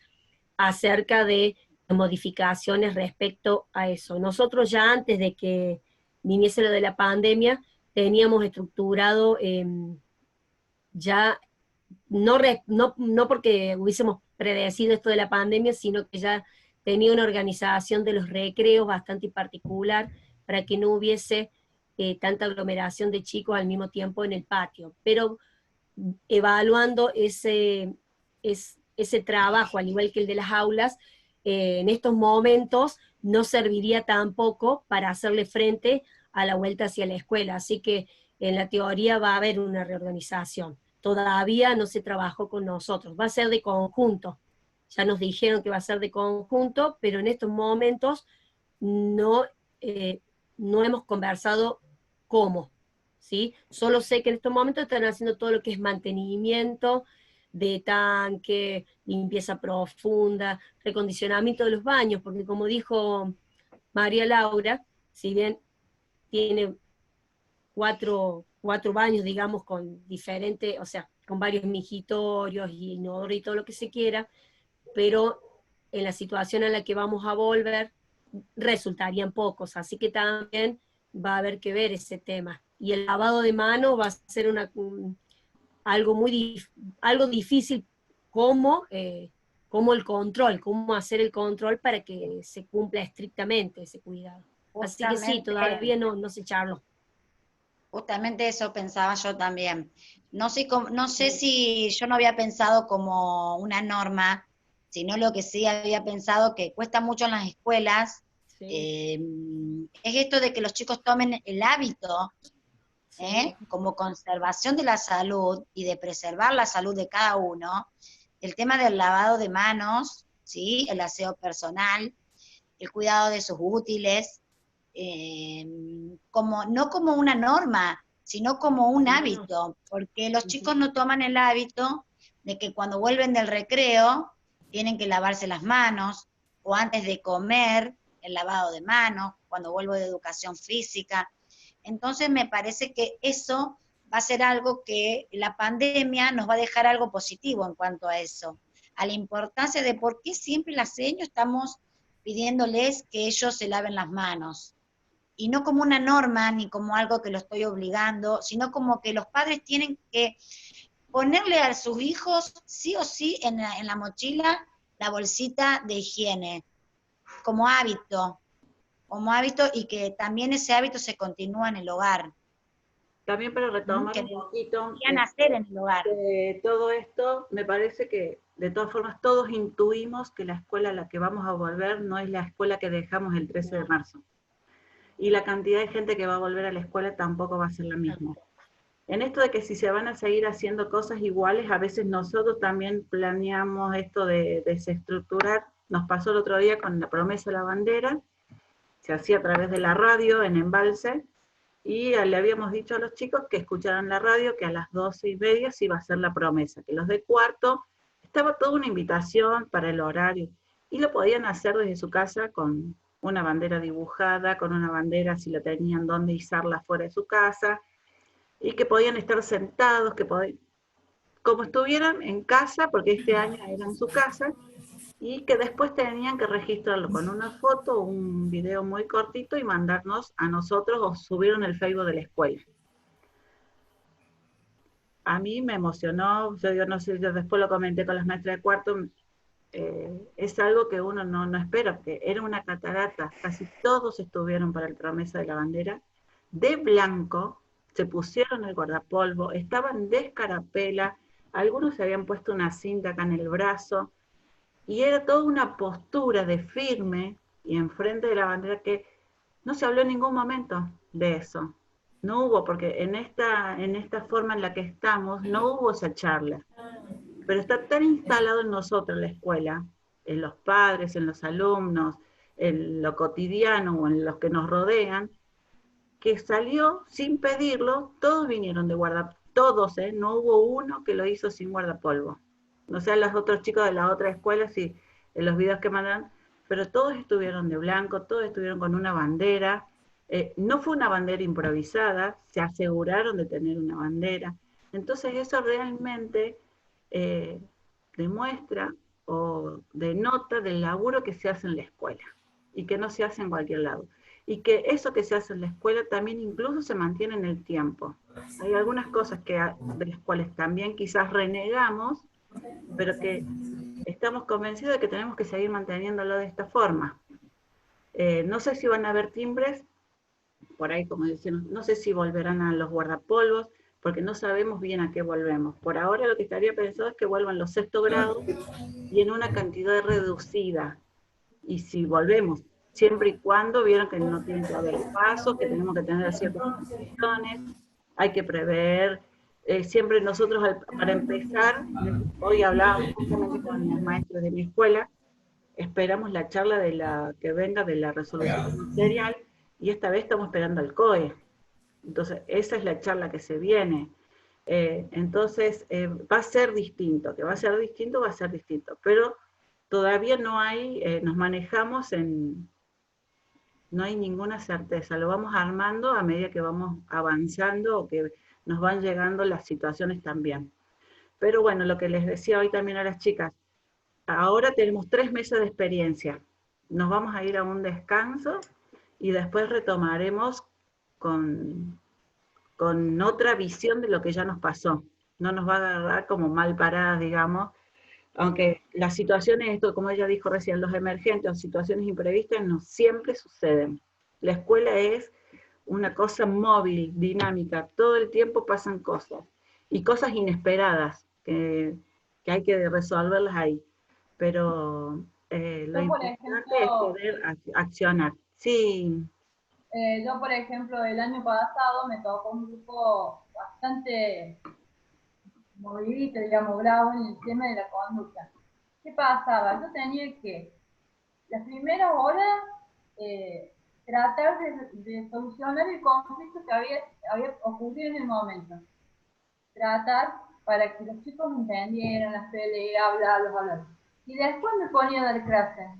acerca de modificaciones respecto a eso. Nosotros ya antes de que viniese lo de la pandemia, teníamos estructurado ya, no porque hubiésemos predecido esto de la pandemia, sino que ya tenía una organización de los recreos bastante particular para que no hubiese tanta aglomeración de chicos al mismo tiempo en el patio. Pero evaluando ese trabajo, al igual que el de las aulas, en estos momentos no serviría tampoco para hacerle frente a la vuelta hacia la escuela. Así que en la teoría va a haber una reorganización. Todavía no se trabajó con nosotros, va a ser de conjunto. Ya nos dijeron que va a ser de conjunto, pero en estos momentos no hemos conversado cómo, ¿sí? Solo sé que en estos momentos están haciendo todo lo que es mantenimiento de tanque, limpieza profunda, recondicionamiento de los baños, porque como dijo María Laura, si bien tiene cuatro baños, digamos, con diferentes, o sea, con varios mijitorios y inodoro y todo lo que se quiera, pero en la situación en la que vamos a volver, resultarían pocos, así que también va a haber que ver ese tema. Y el lavado de manos va a ser algo difícil como el control, cómo hacer el control para que se cumpla estrictamente ese cuidado. Así que sí, todavía no se charló. Justamente eso pensaba yo también. No sé si yo no había pensado como una norma, sino lo que sí había pensado que cuesta mucho en las escuelas, es esto de que los chicos tomen el hábito, como conservación de la salud y de preservar la salud de cada uno, el tema del lavado de manos, ¿sí? El aseo personal, el cuidado de sus útiles, no como una norma, sino como un hábito, porque los chicos no toman el hábito de que cuando vuelven del recreo tienen que lavarse las manos, o antes de comer, el lavado de manos, cuando vuelvo de educación física. Entonces me parece que eso va a ser algo que la pandemia nos va a dejar algo positivo en cuanto a eso, a la importancia de por qué siempre las señas estamos pidiéndoles que ellos se laven las manos. Y no como una norma, ni como algo que lo estoy obligando, sino como que los padres tienen que, ponerle a sus hijos sí o sí en la mochila la bolsita de higiene, como hábito, y que también ese hábito se continúa en el hogar. También para retomar Que un poquito hacer en el hogar. Todo esto, me parece que de todas formas todos intuimos que la escuela a la que vamos a volver no es la escuela que dejamos el 13 de marzo. Y la cantidad de gente que va a volver a la escuela tampoco va a ser la misma. En esto de que si se van a seguir haciendo cosas iguales, a veces nosotros también planeamos esto de desestructurar. Nos pasó el otro día con la promesa de la bandera, se hacía a través de la radio en Embalse, y le habíamos dicho a los chicos que escucharan la radio, que a las 12:30 se iba a hacer la promesa, que los de cuarto, estaba toda una invitación para el horario, y lo podían hacer desde su casa con una bandera dibujada, con una bandera si la tenían donde izarla fuera de su casa, y que podían estar sentados, como estuvieran en casa, porque este año era en su casa, y que después tenían que registrarlo con una foto, un video muy cortito y mandarnos a nosotros o subieron el Facebook de la escuela. A mí me emocionó, yo no sé, yo después lo comenté con las maestras de cuarto, es algo que uno no espera, porque era una catarata, casi todos estuvieron para el promesa de la bandera, de blanco, se pusieron el guardapolvo, estaban de escarapela, algunos se habían puesto una cinta acá en el brazo, y era toda una postura de firme y enfrente de la bandera que no se habló en ningún momento de eso. No hubo, porque en esta forma en la que estamos, no hubo esa charla. Pero está tan instalado en nosotros la escuela, en los padres, en los alumnos, en lo cotidiano o en los que nos rodean, que salió sin pedirlo, todos vinieron de guardapolvo, todos, no hubo uno que lo hizo sin guardapolvo. No sé, los otros chicos de la otra escuela, sí, en los videos que mandan, pero todos estuvieron de blanco, todos estuvieron con una bandera. No fue una bandera improvisada, se aseguraron de tener una bandera. Entonces eso realmente demuestra o denota del laburo que se hace en la escuela y que no se hace en cualquier lado. Y que eso que se hace en la escuela también incluso se mantiene en el tiempo. Hay algunas cosas de las cuales también quizás renegamos, pero que estamos convencidos de que tenemos que seguir manteniéndolo de esta forma. No sé si van a haber timbres, por ahí como decían, no sé si volverán a los guardapolvos, porque no sabemos bien a qué volvemos. Por ahora lo que estaría pensado es que vuelvan los 6º grados y en una cantidad reducida. Y si volvemos, siempre y cuando vieron que no tiene que haber pasos, que tenemos que tener ciertas condiciones, hay que prever. Siempre nosotros, para empezar, hoy hablábamos justamente con los maestros de mi escuela, esperamos la charla que venga de la resolución ministerial, y esta vez estamos esperando al COE. Entonces, esa es la charla que se viene. Entonces, va a ser distinto, que va a ser distinto, pero todavía no hay, nos manejamos no hay ninguna certeza, lo vamos armando a medida que vamos avanzando o que nos van llegando las situaciones también. Pero bueno, lo que les decía hoy también a las chicas, ahora tenemos 3 meses de experiencia, nos vamos a ir a un descanso y después retomaremos con otra visión de lo que ya nos pasó. No nos va a agarrar como mal paradas, digamos, aunque las situaciones, esto como ella dijo recién, los emergentes o situaciones imprevistas no siempre suceden. La escuela es una cosa móvil, dinámica, todo el tiempo pasan cosas, y cosas inesperadas, que hay que resolverlas ahí. Pero lo importante es poder accionar. Sí. Yo, por ejemplo, el año pasado me tocó un grupo bastante movidito, digamos, bravo en el tema de la conducta. ¿Qué pasaba? Yo tenía que, las primeras horas, tratar de solucionar el conflicto que había ocurrido en el momento. Tratar para que los chicos entendieran las peleas, hablar. Y después me ponía a dar clases.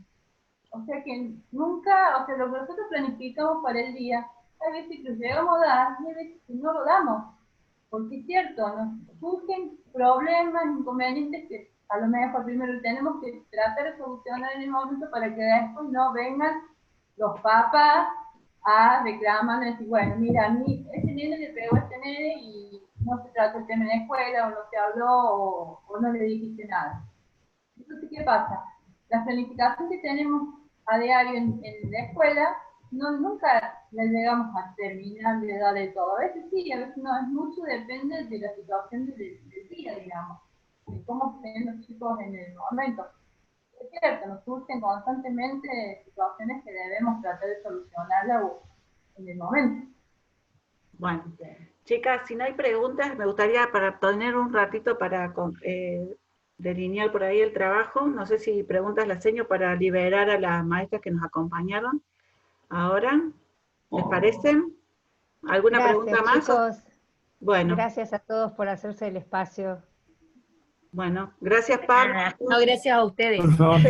O sea que nunca, lo que nosotros planificamos para el día, hay veces que lo llegamos a dar y hay veces que no lo damos. Porque es cierto, nos surgen problemas, inconvenientes que a lo mejor primero tenemos que tratar de solucionar en el momento para que después no vengan los papás a reclamar y decir, bueno, mira, a mí este nene le pegó a este nene y no se trató el tema en la escuela, o no se habló, o no le dijiste nada. Entonces, ¿qué pasa? La planificación que tenemos a diario en la escuela, nunca la llegamos a terminar de dar de todo. A veces sí, a veces no, es mucho, depende de la situación del día, digamos, de cómo estén los chicos en el momento. Es cierto, nos surgen constantemente situaciones que debemos tratar de solucionarlas en el momento. Bueno, chicas, si no hay preguntas, me gustaría para tener un ratito para delinear por ahí el trabajo. No sé si preguntas las seño para liberar a las maestras que nos acompañaron ahora. ¿Les parece? ¿Alguna pregunta más? Chicos. Bueno. Gracias a todos por hacerse el espacio. Bueno, gracias Pablo. No, gracias a ustedes. Por favor.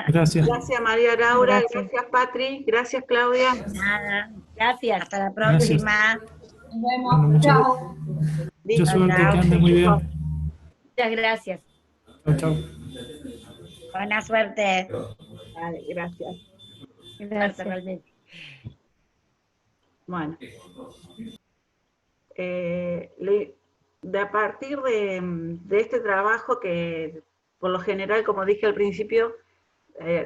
Gracias. Gracias María Laura, gracias Patri, gracias Claudia. Nada. Gracias. Hasta la próxima. Nos vemos. Bueno, Chao. mucha suerte, que ande muy bien. Muchas gracias. Chau, chau. Buena suerte. Vale, gracias. Gracias realmente. Bueno. A partir de este trabajo que por lo general, como dije al principio,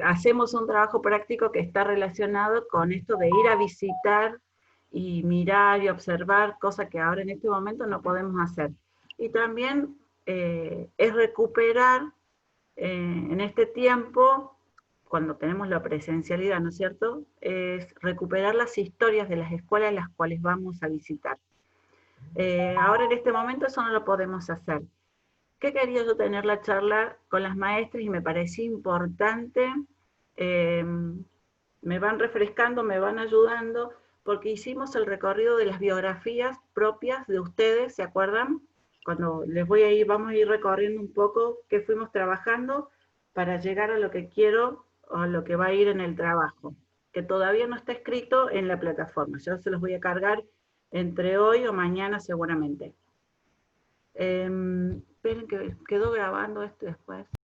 hacemos un trabajo práctico que está relacionado con esto de ir a visitar y mirar y observar, cosa que ahora en este momento no podemos hacer. Y también es recuperar en este tiempo, cuando tenemos la presencialidad, ¿no es cierto?, es recuperar las historias de las escuelas en las cuales vamos a visitar. Ahora en este momento eso no lo podemos hacer. ¿Qué quería yo tener la charla con las maestras? Y me parecía importante, me van refrescando, me van ayudando, porque hicimos el recorrido de las biografías propias de ustedes, ¿se acuerdan? Cuando vamos a ir recorriendo un poco qué fuimos trabajando para llegar a lo que quiero, o a lo que va a ir en el trabajo, que todavía no está escrito en la plataforma. Yo se los voy a cargar entre hoy o mañana seguramente. Esperen que quedó grabando esto después.